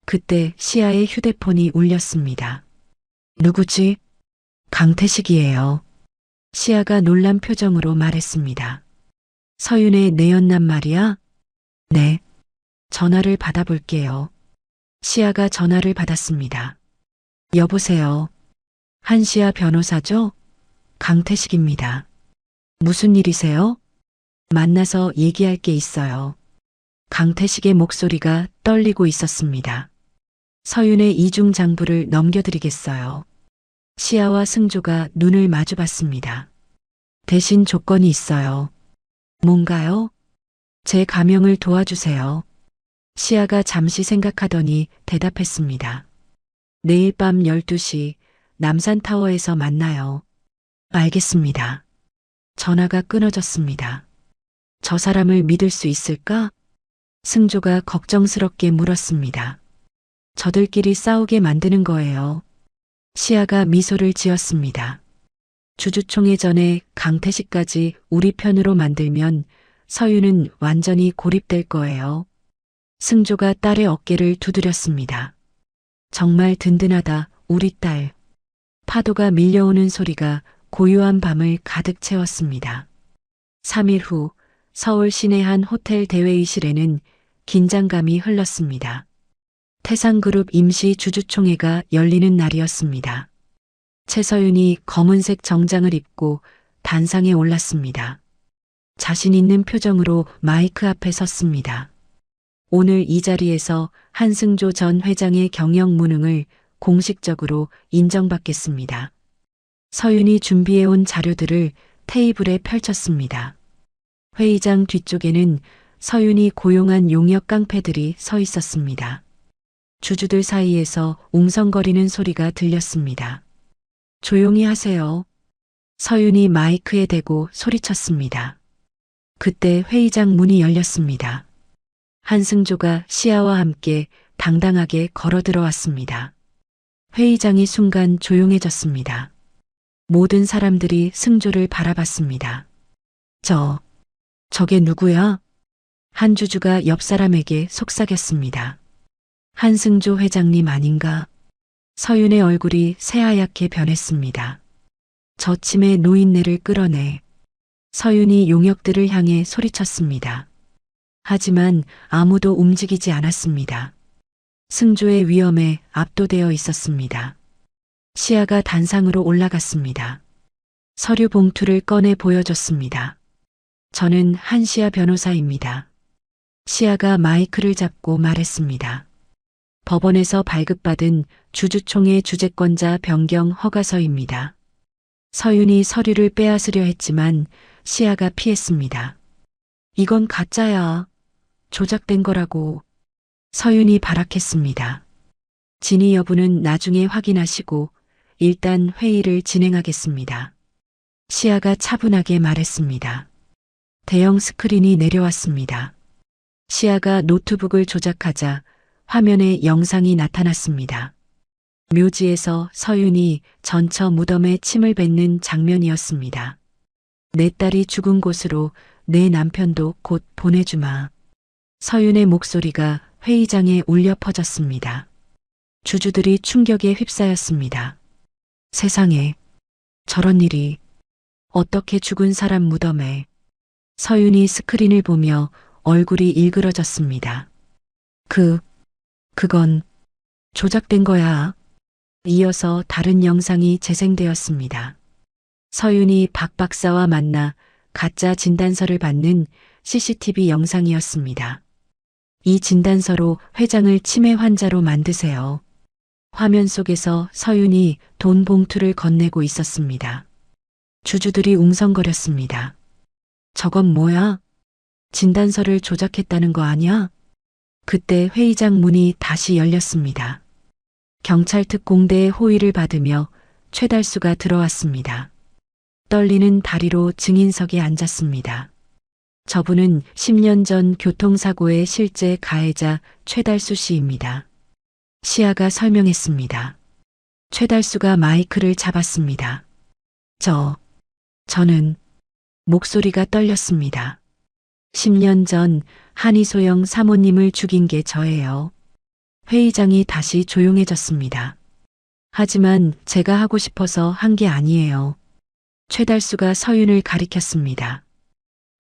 그때 시아의 휴대폰이 울렸습니다. 누구지? 강태식이에요. 시아가 놀란 표정으로 말했습니다. 서윤의 내연남 말이야? 네. 전화를 받아볼게요. 시아가 전화를 받았습니다. 여보세요. 한시아 변호사죠? 강태식입니다. 무슨 일이세요? 만나서 얘기할 게 있어요. 강태식의 목소리가 떨리고 있었습니다. 서윤의 이중장부를 넘겨드리겠어요. 시아와 승조가 눈을 마주봤습니다. 대신 조건이 있어요. 뭔가요? 제 가명을 도와주세요. 시아가 잠시 생각하더니 대답했습니다. 내일 밤 12시 남산타워에서 만나요. 알겠습니다. 전화가 끊어졌습니다. 저 사람을 믿을 수 있을까? 승조가 걱정스럽게 물었습니다. 저들끼리 싸우게 만드는 거예요. 시아가 미소를 지었습니다. 주주총회 전에 강태식까지 우리 편으로 만들면 서윤은 완전히 고립될 거예요. 승조가 딸의 어깨를 두드렸습니다. 정말 든든하다, 우리 딸. 파도가 밀려오는 소리가 고요한 밤을 가득 채웠습니다. 3일 후 서울 시내 한 호텔 대회의실에는 긴장감이 흘렀습니다. 태상그룹 임시 주주총회가 열리는 날이었습니다. 최서윤이 검은색 정장을 입고 단상에 올랐습니다. 자신 있는 표정으로 마이크 앞에 섰습니다. 오늘 이 자리에서 한승조 전 회장의 경영 무능을 공식적으로 인정받겠습니다. 서윤이 준비해온 자료들을 테이블에 펼쳤습니다. 회의장 뒤쪽에는 서윤이 고용한 용역 깡패들이 서 있었습니다. 주주들 사이에서 웅성거리는 소리가 들렸습니다. 조용히 하세요. 서윤이 마이크에 대고 소리쳤습니다. 그때 회의장 문이 열렸습니다. 한승조가 시아와 함께 당당하게 걸어 들어왔습니다. 회의장이 순간 조용해졌습니다. 모든 사람들이 승조를 바라봤습니다. 저게 누구야? 한 주주가 옆 사람에게 속삭였습니다. 한승조 회장님 아닌가? 서윤의 얼굴이 새하얗게 변했습니다. 저침의 노인네를 끌어내. 서윤이 용역들을 향해 소리쳤습니다. 하지만 아무도 움직이지 않았습니다. 승조의 위험에 압도되어 있었습니다. 시아가 단상으로 올라갔습니다. 서류 봉투를 꺼내 보여줬습니다. 저는 한시아 변호사입니다. 시아가 마이크를 잡고 말했습니다. 법원에서 발급받은 주주총회 주재권자 변경 허가서입니다. 서윤이 서류를 빼앗으려 했지만 시아가 피했습니다. 이건 가짜야. 조작된 거라고. 서윤이 발악했습니다. 진위 여부는 나중에 확인하시고 일단 회의를 진행하겠습니다. 시아가 차분하게 말했습니다. 대형 스크린이 내려왔습니다. 시아가 노트북을 조작하자 화면에 영상이 나타났습니다. 묘지에서 서윤이 전처 무덤에 침을 뱉는 장면이었습니다. 내 딸이 죽은 곳으로 내 남편도 곧 보내주마. 서윤의 목소리가 회의장에 울려 퍼졌습니다. 주주들이 충격에 휩싸였습니다. 세상에, 저런 일이 어떻게 죽은 사람 무덤에. 서윤이 스크린을 보며 얼굴이 일그러졌습니다. 그건 조작된 거야. 이어서 다른 영상이 재생되었습니다. 서윤이 박 박사와 만나 가짜 진단서를 받는 CCTV 영상이었습니다. 이 진단서로 회장을 치매 환자로 만드세요. 화면 속에서 서윤이 돈 봉투를 건네고 있었습니다. 주주들이 웅성거렸습니다. 저건 뭐야? 진단서를 조작했다는 거 아니야? 그때 회의장 문이 다시 열렸습니다. 경찰 특공대의 호의를 받으며 최달수가 들어왔습니다. 떨리는 다리로 증인석에 앉았습니다. 저분은 10년 전 교통사고의 실제 가해자 최달수 씨입니다. 시아가 설명했습니다. 최달수가 마이크를 잡았습니다. 저는 목소리가 떨렸습니다. 10년 전 한이소영 사모님을 죽인 게 저예요. 회의장이 다시 조용해졌습니다. 하지만 제가 하고 싶어서 한 게 아니에요. 최달수가 서윤을 가리켰습니다.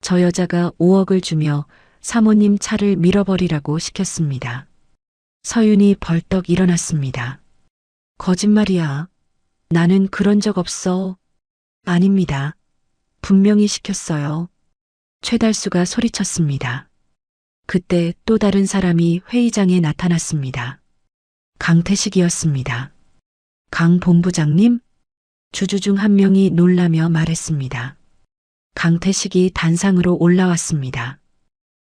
저 여자가 5억을 주며 사모님 차를 밀어버리라고 시켰습니다. 서윤이 벌떡 일어났습니다. 거짓말이야. 나는 그런 적 없어. 아닙니다. 분명히 시켰어요. 최달수가 소리쳤습니다. 그때 또 다른 사람이 회의장에 나타났습니다. 강태식이었습니다. 강 본부장님? 주주 중 한 명이 놀라며 말했습니다. 강태식이 단상으로 올라왔습니다.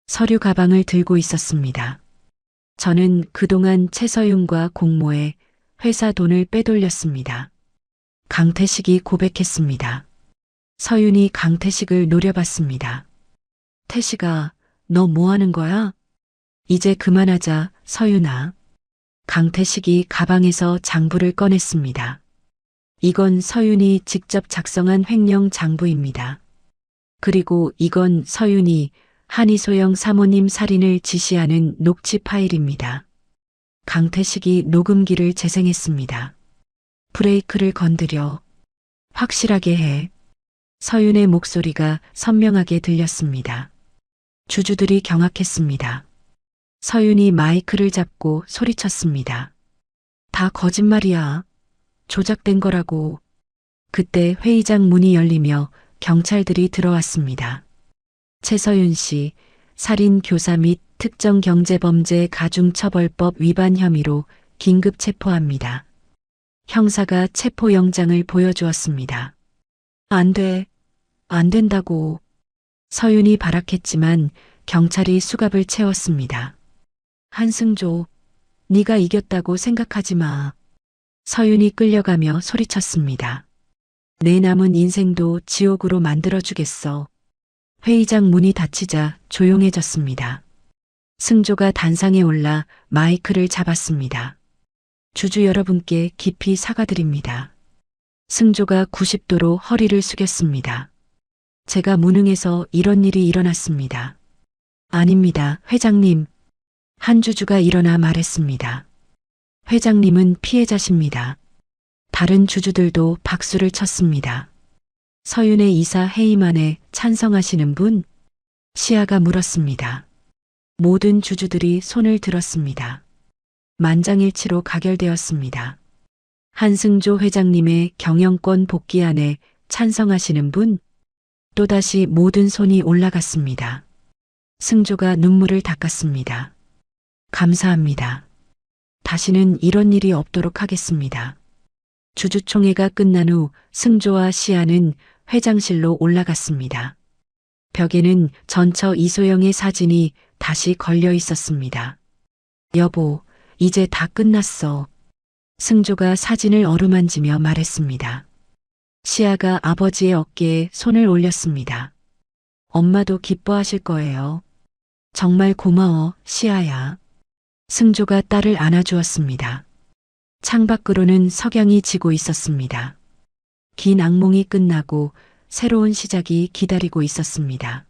서류 가방을 들고 있었습니다. 저는 그동안 최서윤과 공모해 회사 돈을 빼돌렸습니다. 강태식이 고백했습니다. 서윤이 강태식을 노려봤습니다. 태식아, 너 뭐 하는 거야? 이제 그만하자, 서윤아. 강태식이 가방에서 장부를 꺼냈습니다. 이건 서윤이 직접 작성한 횡령 장부입니다. 그리고 이건 서윤이 한이소영 사모님 살인을 지시하는 녹취 파일입니다. 강태식이 녹음기를 재생했습니다. 브레이크를 건드려. 확실하게 해. 서윤의 목소리가 선명하게 들렸습니다. 주주들이 경악했습니다. 서윤이 마이크를 잡고 소리쳤습니다. 다 거짓말이야. 조작된 거라고. 그때 회의장 문이 열리며 경찰들이 들어왔습니다. 최서윤 씨, 살인 교사 및 특정경제범죄 가중처벌법 위반 혐의로 긴급 체포합니다. 형사가 체포영장을 보여주었습니다. 안 돼. 안 된다고. 서윤이 발악했지만 경찰이 수갑을 채웠습니다. 한승조, 네가 이겼다고 생각하지 마. 서윤이 끌려가며 소리쳤습니다. 내 남은 인생도 지옥으로 만들어주겠어. 회의장 문이 닫히자 조용해졌습니다. 승조가 단상에 올라 마이크를 잡았습니다. 주주 여러분께 깊이 사과드립니다. 승조가 90도로 허리를 숙였습니다. 제가 무능해서 이런 일이 일어났습니다. 아닙니다, 회장님. 한 주주가 일어나 말했습니다. 회장님은 피해자십니다. 다른 주주들도 박수를 쳤습니다. 서윤의 이사 해임안에 찬성하시는 분? 시아가 물었습니다. 모든 주주들이 손을 들었습니다. 만장일치로 가결되었습니다. 한승조 회장님의 경영권 복귀안에 찬성하시는 분? 또다시 모든 손이 올라갔습니다. 승조가 눈물을 닦았습니다. 감사합니다. 다시는 이런 일이 없도록 하겠습니다. 주주총회가 끝난 후 승조와 시아는 회장실로 올라갔습니다. 벽에는 전처 이소영의 사진이 다시 걸려 있었습니다. 여보, 이제 다 끝났어. 승조가 사진을 어루만지며 말했습니다. 시아가 아버지의 어깨에 손을 올렸습니다. 엄마도 기뻐하실 거예요. 정말 고마워, 시아야. 승조가 딸을 안아주었습니다. 창밖으로는 석양이 지고 있었습니다. 긴 악몽이 끝나고 새로운 시작이 기다리고 있었습니다.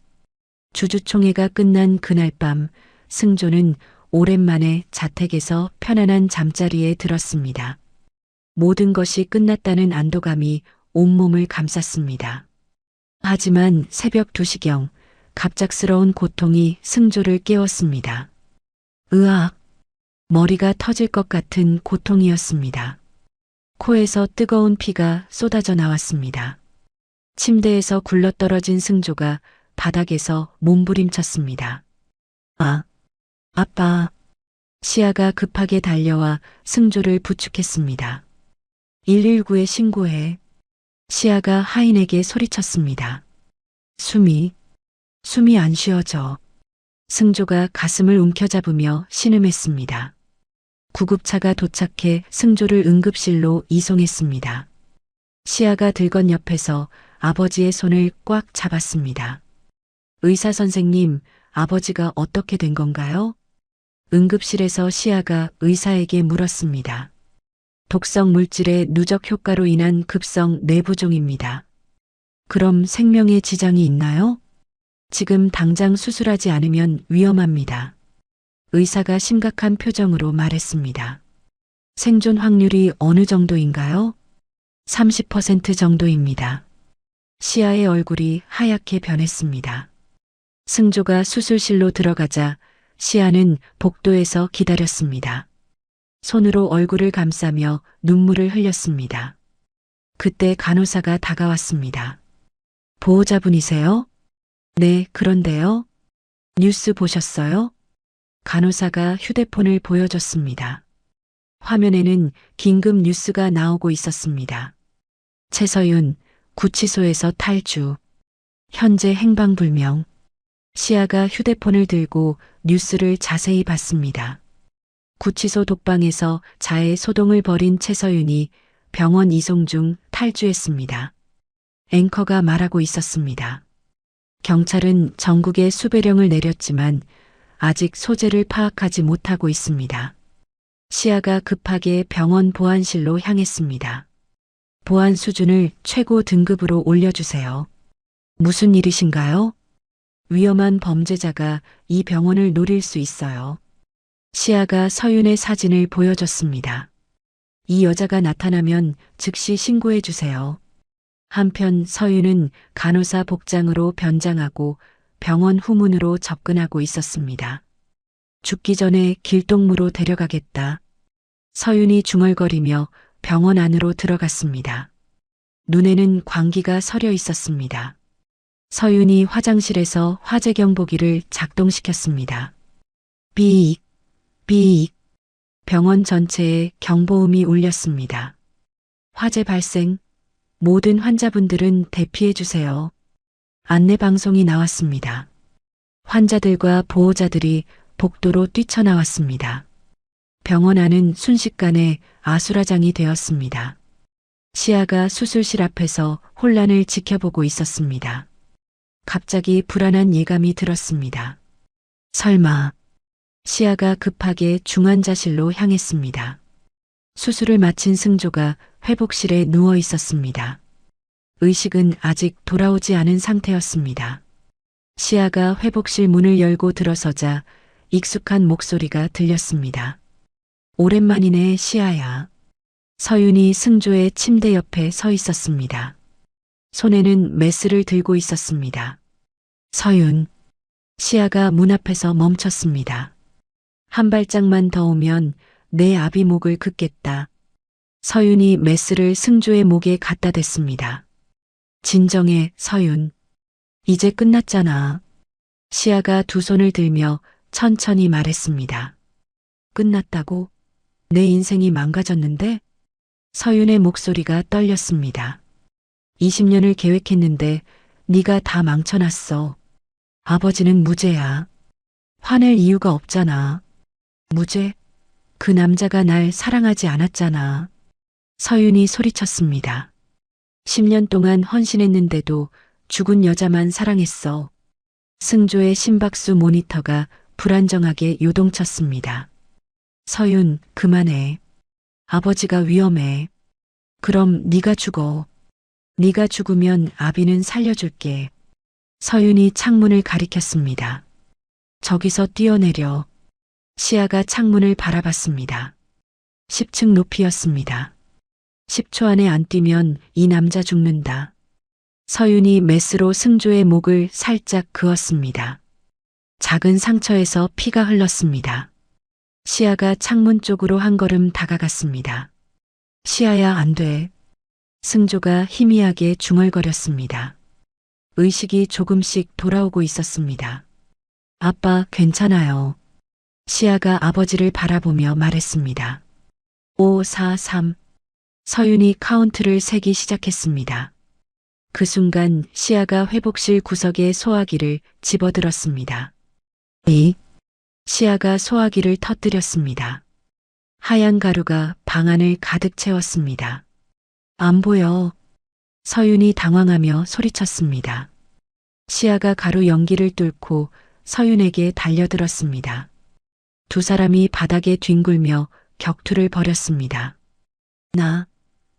주주총회가 끝난 그날 밤 승조는 오랜만에 자택에서 편안한 잠자리에 들었습니다. 모든 것이 끝났다는 안도감이 온몸을 감쌌습니다. 하지만 새벽 2시경 갑작스러운 고통이 승조를 깨웠습니다. 으악! 머리가 터질 것 같은 고통이었습니다. 코에서 뜨거운 피가 쏟아져 나왔습니다. 침대에서 굴러떨어진 승조가 바닥에서 몸부림쳤습니다. 아, 아빠. 시아가 급하게 달려와 승조를 부축했습니다. 119에 신고해. 시아가 하인에게 소리쳤습니다. 숨이 안 쉬어져. 승조가 가슴을 움켜잡으며 신음했습니다. 구급차가 도착해 승조를 응급실로 이송했습니다. 시아가 들건 옆에서 아버지의 손을 꽉 잡았습니다. 의사 선생님, 아버지가 어떻게 된 건가요? 응급실에서 시아가 의사에게 물었습니다. 독성 물질의 누적 효과로 인한 급성 뇌부종입니다. 그럼 생명에 지장이 있나요? 지금 당장 수술하지 않으면 위험합니다. 의사가 심각한 표정으로 말했습니다. 생존 확률이 어느 정도인가요? 30% 정도입니다. 시아의 얼굴이 하얗게 변했습니다. 승조가 수술실로 들어가자 시아는 복도에서 기다렸습니다. 손으로 얼굴을 감싸며 눈물을 흘렸습니다. 그때 간호사가 다가왔습니다. 보호자분이세요? 네, 그런데요. 뉴스 보셨어요? 간호사가 휴대폰을 보여줬습니다. 화면에는 긴급 뉴스가 나오고 있었습니다. 최서윤, 구치소에서 탈주. 현재 행방불명. 시아가 휴대폰을 들고 뉴스를 자세히 봤습니다. 구치소 독방에서 자해 소동을 벌인 최서윤이 병원 이송 중 탈주했습니다. 앵커가 말하고 있었습니다. 경찰은 전국에 수배령을 내렸지만 아직 소재를 파악하지 못하고 있습니다. 시아가 급하게 병원 보안실로 향했습니다. 보안 수준을 최고 등급으로 올려주세요. 무슨 일이신가요? 위험한 범죄자가 이 병원을 노릴 수 있어요. 시아가 서윤의 사진을 보여줬습니다. 이 여자가 나타나면 즉시 신고해 주세요. 한편 서윤은 간호사 복장으로 변장하고 병원 후문으로 접근하고 있었습니다. 죽기 전에 길동무로 데려가겠다. 서윤이 중얼거리며 병원 안으로 들어갔습니다. 눈에는 광기가 서려 있었습니다. 서윤이 화장실에서 화재 경보기를 작동시켰습니다. 삐익, 삐익. 병원 전체에 경보음이 울렸습니다. 화재 발생. 모든 환자분들은 대피해 주세요. 안내 방송이 나왔습니다. 환자들과 보호자들이 복도로 뛰쳐나왔습니다. 병원 안은 순식간에 아수라장이 되었습니다. 시아가 수술실 앞에서 혼란을 지켜보고 있었습니다. 갑자기 불안한 예감이 들었습니다. 설마. 시아가 급하게 중환자실로 향했습니다. 수술을 마친 승조가 회복실에 누워 있었습니다. 의식은 아직 돌아오지 않은 상태였습니다. 시아가 회복실 문을 열고 들어서자 익숙한 목소리가 들렸습니다. 오랜만이네, 시아야. 서윤이 승조의 침대 옆에 서 있었습니다. 손에는 메스를 들고 있었습니다. 서윤. 시아가 문 앞에서 멈췄습니다. 한 발짝만 더 오면 내 아비 목을 긋겠다. 서윤이 메스를 승조의 목에 갖다 댔습니다. 진정해, 서윤. 이제 끝났잖아. 시아가 두 손을 들며 천천히 말했습니다. 끝났다고? 내 인생이 망가졌는데? 서윤의 목소리가 떨렸습니다. 20년을 계획했는데 네가 다 망쳐놨어. 아버지는 무죄야. 화낼 이유가 없잖아. 무죄? 그 남자가 날 사랑하지 않았잖아. 서윤이 소리쳤습니다. 10년 동안 헌신했는데도 죽은 여자만 사랑했어. 승조의 심박수 모니터가 불안정하게 요동쳤습니다. 서윤, 그만해. 아버지가 위험해. 그럼 네가 죽어. 네가 죽으면 아비는 살려줄게. 서윤이 창문을 가리켰습니다. 저기서 뛰어내려. 시아가 창문을 바라봤습니다. 10층 높이였습니다. 10초 안에 안 뛰면 이 남자 죽는다. 서윤이 메스로 승조의 목을 살짝 그었습니다. 작은 상처에서 피가 흘렀습니다. 시아가 창문 쪽으로 한 걸음 다가갔습니다. 시아야, 안 돼. 승조가 희미하게 중얼거렸습니다. 의식이 조금씩 돌아오고 있었습니다. 아빠, 괜찮아요. 시아가 아버지를 바라보며 말했습니다. 5, 4, 3. 서윤이 카운트를 세기 시작했습니다. 그 순간 시아가 회복실 구석에 소화기를 집어들었습니다. 2. 시아가 소화기를 터뜨렸습니다. 하얀 가루가 방 안을 가득 채웠습니다. 안 보여. 서윤이 당황하며 소리쳤습니다. 시아가 가루 연기를 뚫고 서윤에게 달려들었습니다. 두 사람이 바닥에 뒹굴며 격투를 벌였습니다.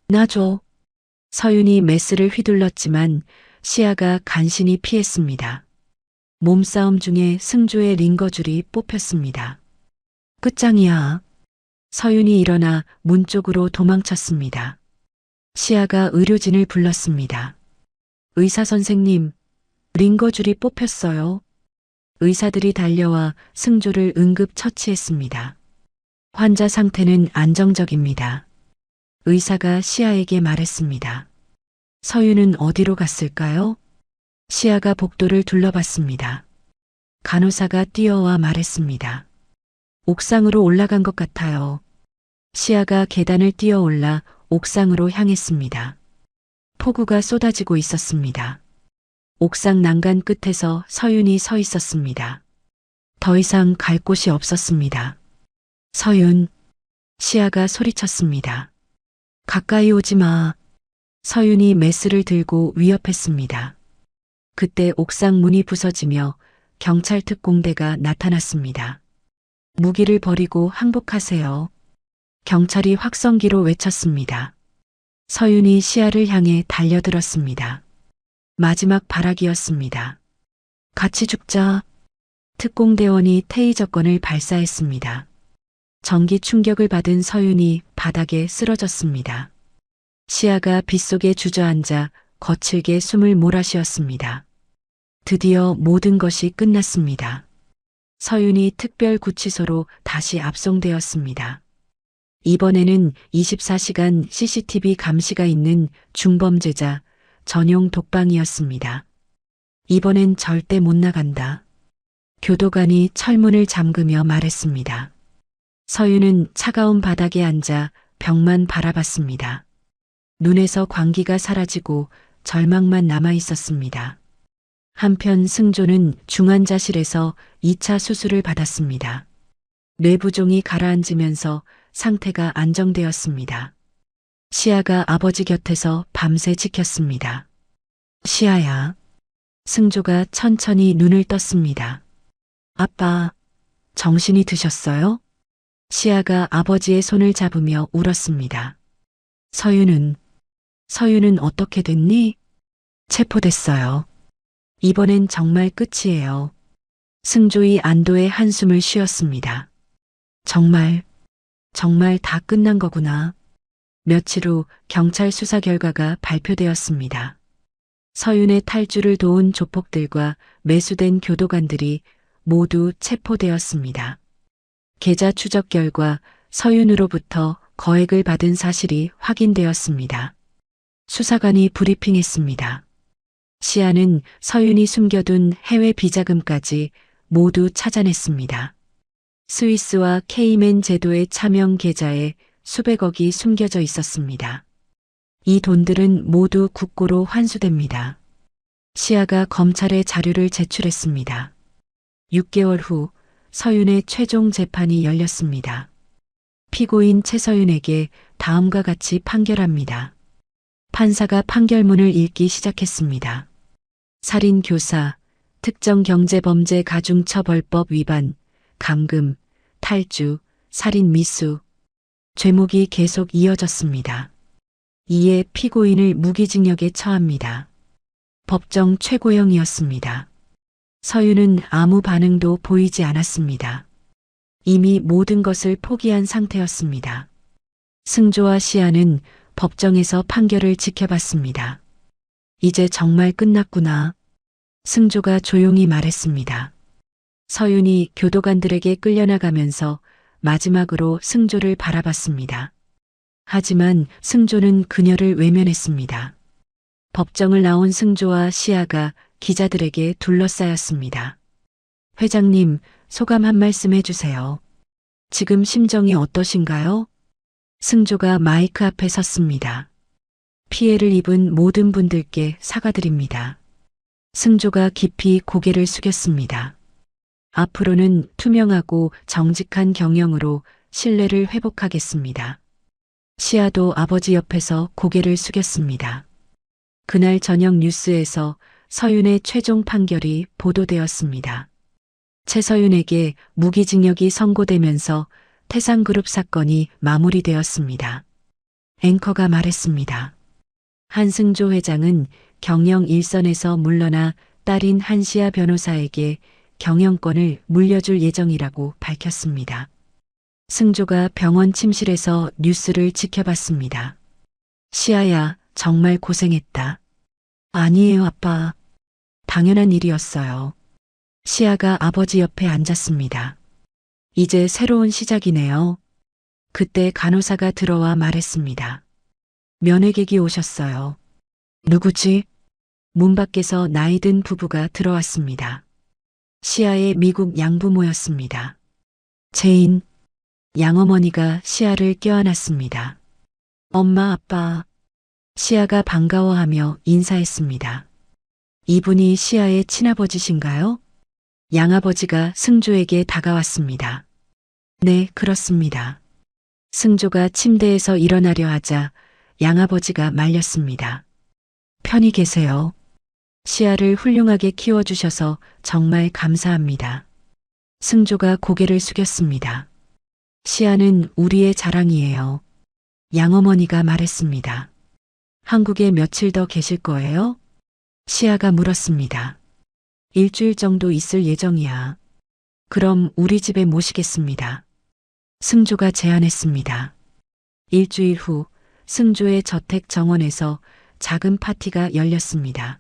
나 줘. 서윤이 메스를 휘둘렀지만 시아가 간신히 피했습니다. 몸싸움 중에 승조의 링거줄이 뽑혔습니다. 끝장이야. 서윤이 일어나 문 쪽으로 도망쳤습니다. 시아가 의료진을 불렀습니다. 의사 선생님, 링거줄이 뽑혔어요. 의사들이 달려와 승조를 응급 처치했습니다. 환자 상태는 안정적입니다. 의사가 시아에게 말했습니다. 서윤은 어디로 갔을까요? 시아가 복도를 둘러봤습니다. 간호사가 뛰어와 말했습니다. 옥상으로 올라간 것 같아요. 시아가 계단을 뛰어올라 옥상으로 향했습니다. 폭우가 쏟아지고 있었습니다. 옥상 난간 끝에서 서윤이 서 있었습니다. 더 이상 갈 곳이 없었습니다. 서윤, 시아가 소리쳤습니다. 가까이 오지 마. 서윤이 메스를 들고 위협했습니다. 그때 옥상 문이 부서지며 경찰 특공대가 나타났습니다. 무기를 버리고 항복하세요. 경찰이 확성기로 외쳤습니다. 서윤이 시아를 향해 달려들었습니다. 마지막 발악이었습니다. 같이 죽자. 특공대원이 테이저건을 발사했습니다. 전기 충격을 받은 서윤이 바닥에 쓰러졌습니다. 시아가 빗속에 주저앉아 거칠게 숨을 몰아쉬었습니다. 드디어 모든 것이 끝났습니다. 서윤이 특별구치소로 다시 압송되었습니다. 이번에는 24시간 CCTV 감시가 있는 중범죄자 전용 독방이었습니다. 이번엔 절대 못 나간다. 교도관이 철문을 잠그며 말했습니다. 서윤은 차가운 바닥에 앉아 벽만 바라봤습니다. 눈에서 광기가 사라지고 절망만 남아 있었습니다. 한편 승조는 중환자실에서 2차 수술을 받았습니다. 뇌부종이 가라앉으면서 상태가 안정되었습니다. 시아가 아버지 곁에서 밤새 지켰습니다. 시아야. 승조가 천천히 눈을 떴습니다. 아빠, 정신이 드셨어요? 시아가 아버지의 손을 잡으며 울었습니다. 서윤은 어떻게 됐니? 체포됐어요. 이번엔 정말 끝이에요. 승조이 안도의 한숨을 쉬었습니다. 정말 다 끝난 거구나. 며칠 후 경찰 수사 결과가 발표되었습니다. 서윤의 탈주를 도운 조폭들과 매수된 교도관들이 모두 체포되었습니다. 계좌 추적 결과 서윤으로부터 거액을 받은 사실이 확인되었습니다. 수사관이 브리핑했습니다. 시아는 서윤이 숨겨둔 해외 비자금까지 모두 찾아냈습니다. 스위스와 케이맨 제도의 차명 계좌에 수백억이 숨겨져 있었습니다. 이 돈들은 모두 국고로 환수됩니다. 시아가 검찰에 자료를 제출했습니다. 6개월 후 서윤의 최종 재판이 열렸습니다. 피고인 최서윤에게 다음과 같이 판결합니다. 판사가 판결문을 읽기 시작했습니다. 살인 교사, 특정 경제범죄 가중처벌법 위반, 감금, 탈주, 살인 미수. 죄목이 계속 이어졌습니다. 이에 피고인을 무기징역에 처합니다. 법정 최고형이었습니다. 서윤은 아무 반응도 보이지 않았습니다. 이미 모든 것을 포기한 상태였습니다. 승조와 시아는 법정에서 판결을 지켜봤습니다. 이제 정말 끝났구나. 승조가 조용히 말했습니다. 서윤이 교도관들에게 끌려나가면서 마지막으로 승조를 바라봤습니다. 하지만 승조는 그녀를 외면했습니다. 법정을 나온 승조와 시아가 기자들에게 둘러싸였습니다. 회장님, 소감 한 말씀 해주세요. 지금 심정이 어떠신가요? 승조가 마이크 앞에 섰습니다. 피해를 입은 모든 분들께 사과드립니다. 승조가 깊이 고개를 숙였습니다. 앞으로는 투명하고 정직한 경영으로 신뢰를 회복하겠습니다. 시아도 아버지 옆에서 고개를 숙였습니다. 그날 저녁 뉴스에서 서윤의 최종 판결이 보도되었습니다. 최서윤에게 무기징역이 선고되면서 태상그룹 사건이 마무리되었습니다. 앵커가 말했습니다. 한승조 회장은 경영 일선에서 물러나 딸인 한시아 변호사에게 경영권을 물려줄 예정이라고 밝혔습니다. 승조가 병원 침실에서 뉴스를 지켜봤습니다. 시아야, 정말 고생했다. 아니에요, 아빠. 당연한 일이었어요. 시아가 아버지 옆에 앉았습니다. 이제 새로운 시작이네요. 그때 간호사가 들어와 말했습니다. 면회객이 오셨어요. 누구지? 문 밖에서 나이든 부부가 들어왔습니다. 시아의 미국 양부모였습니다. 제인, 양어머니가 시아를 껴안았습니다. 엄마, 아빠. 시아가 반가워하며 인사했습니다. 이분이 시아의 친아버지신가요? 양아버지가 승조에게 다가왔습니다. 네, 그렇습니다. 승조가 침대에서 일어나려 하자 양아버지가 말렸습니다. 편히 계세요. 시아를 훌륭하게 키워주셔서 정말 감사합니다. 승조가 고개를 숙였습니다. 시아는 우리의 자랑이에요. 양어머니가 말했습니다. 한국에 며칠 더 계실 거예요? 시아가 물었습니다. 일주일 정도 있을 예정이야. 그럼 우리 집에 모시겠습니다. 승조가 제안했습니다. 일주일 후 승조의 저택 정원에서 작은 파티가 열렸습니다.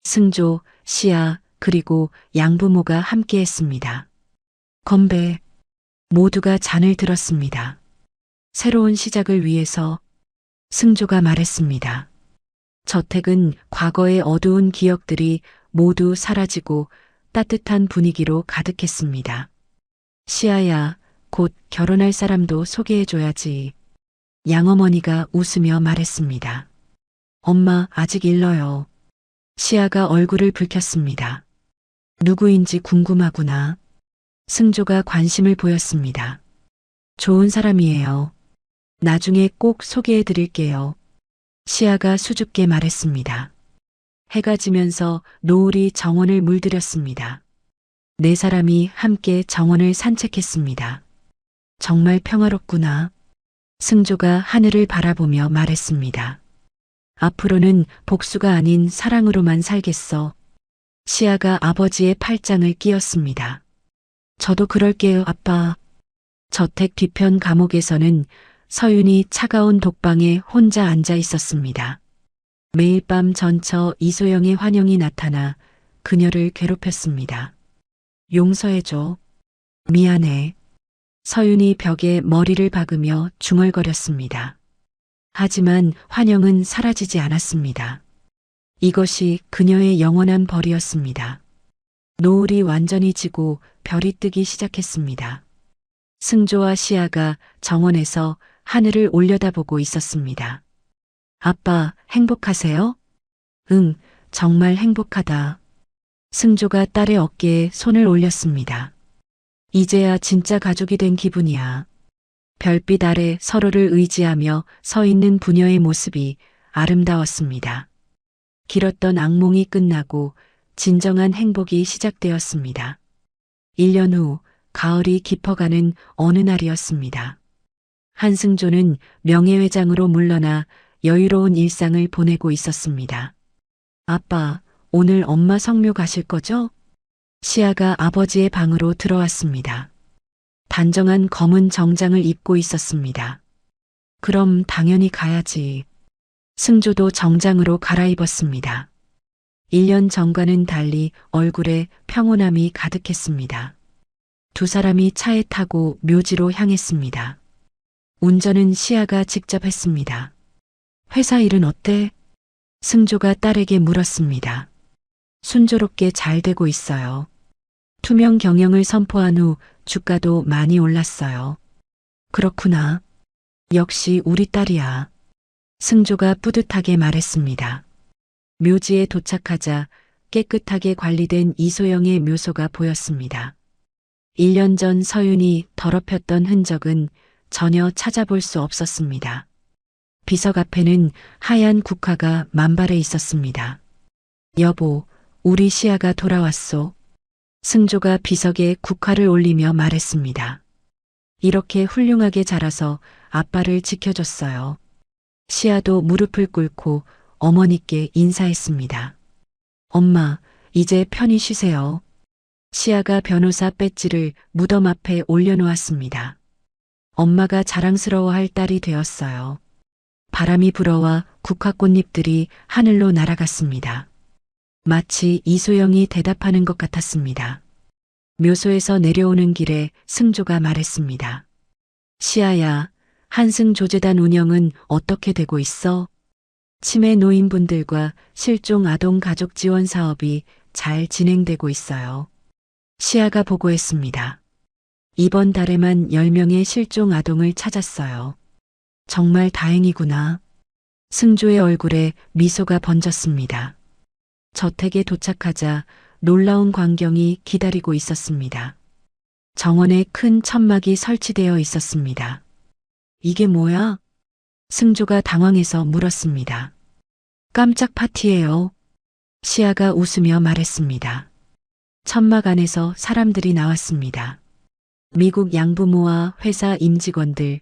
승조, 시아, 그리고 양부모가 함께했습니다. 건배. 모두가 잔을 들었습니다. 새로운 시작을 위해서 승조가 말했습니다. 저택은 과거의 어두운 기억들이 모두 사라지고 따뜻한 분위기로 가득했습니다. 시아야, 곧 결혼할 사람도 소개해줘야지. 양어머니가 웃으며 말했습니다. 엄마, 아직 일러요. 시아가 얼굴을 붉혔습니다. 누구인지 궁금하구나. 승조가 관심을 보였습니다. 좋은 사람이에요. 나중에 꼭 소개해 드릴게요. 시아가 수줍게 말했습니다. 해가 지면서 노을이 정원을 물들였습니다. 네 사람이 함께 정원을 산책했습니다. 정말 평화롭구나. 승조가 하늘을 바라보며 말했습니다. 앞으로는 복수가 아닌 사랑으로만 살겠어. 시아가 아버지의 팔짱을 끼었습니다. 저도 그럴게요, 아빠. 저택 뒤편 감옥에서는 서윤이 차가운 독방에 혼자 앉아 있었습니다. 매일 밤 전처 이소영의 환영이 나타나 그녀를 괴롭혔습니다. 용서해줘. 미안해. 서윤이 벽에 머리를 박으며 중얼거렸습니다. 하지만 환영은 사라지지 않았습니다. 이것이 그녀의 영원한 벌이었습니다. 노을이 완전히 지고 별이 뜨기 시작했습니다. 승조와 시아가 정원에서 하늘을 올려다보고 있었습니다. 아빠, 행복하세요? 응, 정말 행복하다. 승조가 딸의 어깨에 손을 올렸습니다. 이제야 진짜 가족이 된 기분이야. 별빛 아래 서로를 의지하며 서 있는 부녀의 모습이 아름다웠습니다. 길었던 악몽이 끝나고 진정한 행복이 시작되었습니다. 1년 후 가을이 깊어가는 어느 날이었습니다. 한승조는 명예회장으로 물러나 여유로운 일상을 보내고 있었습니다. 아빠, 오늘 엄마 성묘 가실 거죠? 시아가 아버지의 방으로 들어왔습니다. 단정한 검은 정장을 입고 있었습니다. 그럼 당연히 가야지. 승조도 정장으로 갈아입었습니다. 1년 전과는 달리 얼굴에 평온함이 가득했습니다. 두 사람이 차에 타고 묘지로 향했습니다. 운전은 시아가 직접 했습니다. 회사 일은 어때? 승조가 딸에게 물었습니다. 순조롭게 잘 되고 있어요. 투명 경영을 선포한 후 주가도 많이 올랐어요. 그렇구나. 역시 우리 딸이야. 승조가 뿌듯하게 말했습니다. 묘지에 도착하자 깨끗하게 관리된 이소영의 묘소가 보였습니다. 1년 전 서윤이 더럽혔던 흔적은 전혀 찾아볼 수 없었습니다. 비석 앞에는 하얀 국화가 만발해 있었습니다. 여보, 우리 시아가 돌아왔소. 승조가 비석에 국화를 올리며 말했습니다. 이렇게 훌륭하게 자라서 아빠를 지켜줬어요. 시아도 무릎을 꿇고 어머니께 인사했습니다. 엄마, 이제 편히 쉬세요. 시아가 변호사 배지를 무덤 앞에 올려놓았습니다. 엄마가 자랑스러워할 딸이 되었어요. 바람이 불어와 국화꽃잎들이 하늘로 날아갔습니다. 마치 이소영이 대답하는 것 같았습니다. 묘소에서 내려오는 길에 승조가 말했습니다. 시아야, 한승조재단 운영은 어떻게 되고 있어? 치매 노인분들과 실종 아동 가족 지원 사업이 잘 진행되고 있어요. 시아가 보고했습니다. 이번 달에만 10명의 실종 아동을 찾았어요. 정말 다행이구나. 승조의 얼굴에 미소가 번졌습니다. 저택에 도착하자 놀라운 광경이 기다리고 있었습니다. 정원에 큰 천막이 설치되어 있었습니다. 이게 뭐야? 승조가 당황해서 물었습니다. 깜짝 파티예요. 시아가 웃으며 말했습니다. 천막 안에서 사람들이 나왔습니다. 미국 양부모와 회사 임직원들,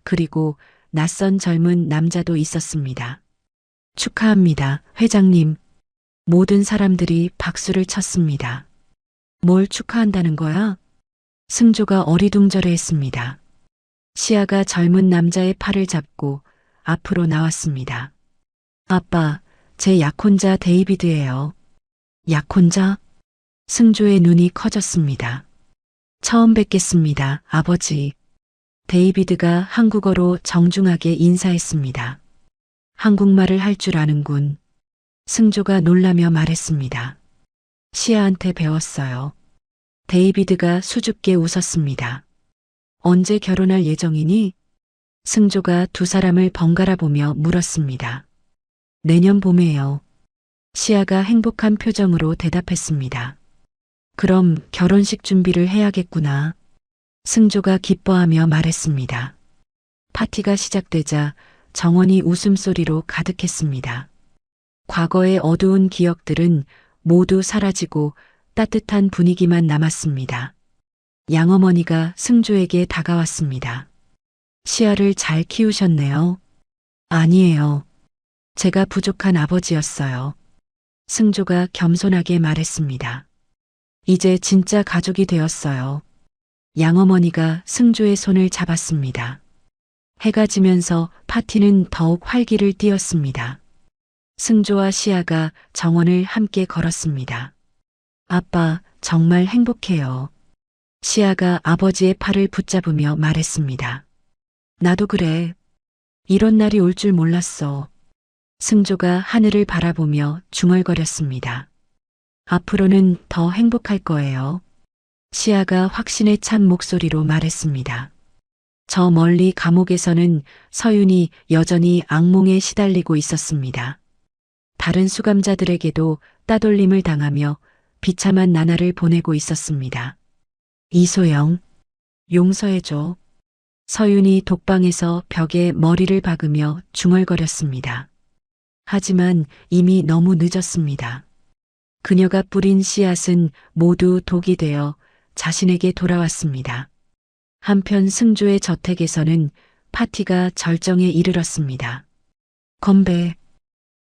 그리고 낯선 젊은 남자도 있었습니다. 축하합니다, 회장님. 모든 사람들이 박수를 쳤습니다. 뭘 축하한다는 거야? 승조가 어리둥절해 했습니다. 시아가 젊은 남자의 팔을 잡고 앞으로 나왔습니다. 아빠, 제 약혼자 데이비드예요. 약혼자? 승조의 눈이 커졌습니다. 처음 뵙겠습니다, 아버지. 데이비드가 한국어로 정중하게 인사했습니다. 한국말을 할 줄 아는군. 승조가 놀라며 말했습니다. 시아한테 배웠어요. 데이비드가 수줍게 웃었습니다. 언제 결혼할 예정이니? 승조가 두 사람을 번갈아 보며 물었습니다. 내년 봄에요. 시아가 행복한 표정으로 대답했습니다. 그럼 결혼식 준비를 해야겠구나. 승조가 기뻐하며 말했습니다. 파티가 시작되자 정원이 웃음소리로 가득했습니다. 과거의 어두운 기억들은 모두 사라지고 따뜻한 분위기만 남았습니다. 양어머니가 승조에게 다가왔습니다. 시아를 잘 키우셨네요. 아니에요. 제가 부족한 아버지였어요. 승조가 겸손하게 말했습니다. 이제 진짜 가족이 되었어요. 양어머니가 승조의 손을 잡았습니다. 해가 지면서 파티는 더욱 활기를 띠었습니다. 승조와 시아가 정원을 함께 걸었습니다. 아빠, 정말 행복해요. 시아가 아버지의 팔을 붙잡으며 말했습니다. 나도 그래. 이런 날이 올 줄 몰랐어. 승조가 하늘을 바라보며 중얼거렸습니다. 앞으로는 더 행복할 거예요. 시아가 확신에 찬 목소리로 말했습니다. 저 멀리 감옥에서는 서윤이 여전히 악몽에 시달리고 있었습니다. 다른 수감자들에게도 따돌림을 당하며 비참한 나날을 보내고 있었습니다. 이소영, 용서해줘. 서윤이 독방에서 벽에 머리를 박으며 중얼거렸습니다. 하지만 이미 너무 늦었습니다. 그녀가 뿌린 씨앗은 모두 독이 되어 자신에게 돌아왔습니다. 한편 승조의 저택에서는 파티가 절정에 이르렀습니다. 건배.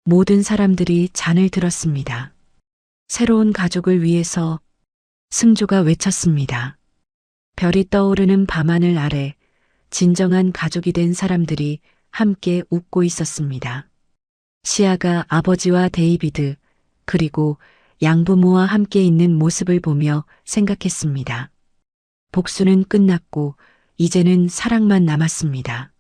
모든 사람들이 잔을 들었습니다. 새로운 가족을 위해서 승조가 외쳤습니다. 별이 떠오르는 밤하늘 아래 진정한 가족이 된 사람들이 함께 웃고 있었습니다. 시아가 아버지와 데이비드 그리고 양부모와 함께 있는 모습을 보며 생각했습니다. 복수는 끝났고 이제는 사랑만 남았습니다.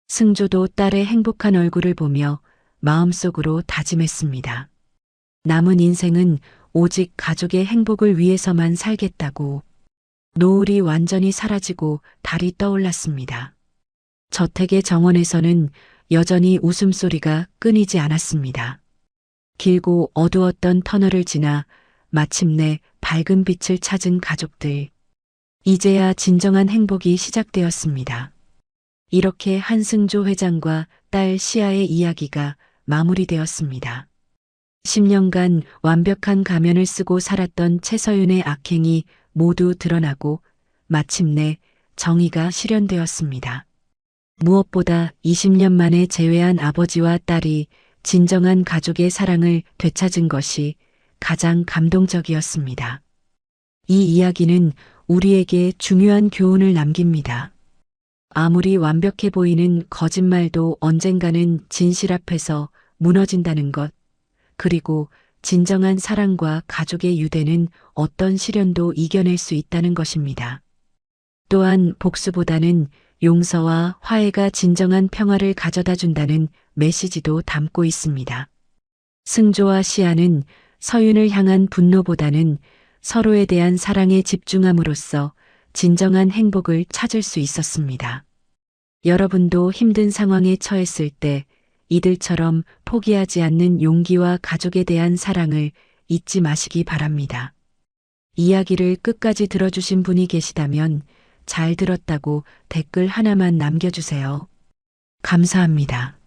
승조도 딸의 행복한 얼굴을 보며 마음속으로 다짐했습니다. 남은 인생은 오직 가족의 행복을 위해서만 살겠다고. 노을이 완전히 사라지고 달이 떠올랐습니다. 저택의 정원에서는 여전히 웃음소리가 끊이지 않았습니다. 길고 어두웠던 터널을 지나 마침내 밝은 빛을 찾은 가족들. 이제야 진정한 행복이 시작되었습니다. 이렇게 한승조 회장과 딸 시아의 이야기가 마무리되었습니다. 10년간 완벽한 가면을 쓰고 살았던 최서윤의 악행이 모두 드러나고 마침내 정의가 실현되었습니다. 무엇보다 20년 만에 재회한 아버지와 딸이 진정한 가족의 사랑을 되찾은 것이 가장 감동적이었습니다. 이 이야기는 우리에게 중요한 교훈을 남깁니다. 아무리 완벽해 보이는 거짓말도 언젠가는 진실 앞에서 무너진다는 것, 그리고 진정한 사랑과 가족의 유대는 어떤 시련도 이겨낼 수 있다는 것입니다. 또한 복수보다는 용서와 화해가 진정한 평화를 가져다 준다는 메시지도 담고 있습니다. 승조와 시아는 서윤을 향한 분노보다는 서로에 대한 사랑에 집중함으로써 진정한 행복을 찾을 수 있었습니다. 여러분도 힘든 상황에 처했을 때 이들처럼 포기하지 않는 용기와 가족에 대한 사랑을 잊지 마시기 바랍니다. 이야기를 끝까지 들어주신 분이 계시다면 잘 들었다고 댓글 하나만 남겨주세요. 감사합니다.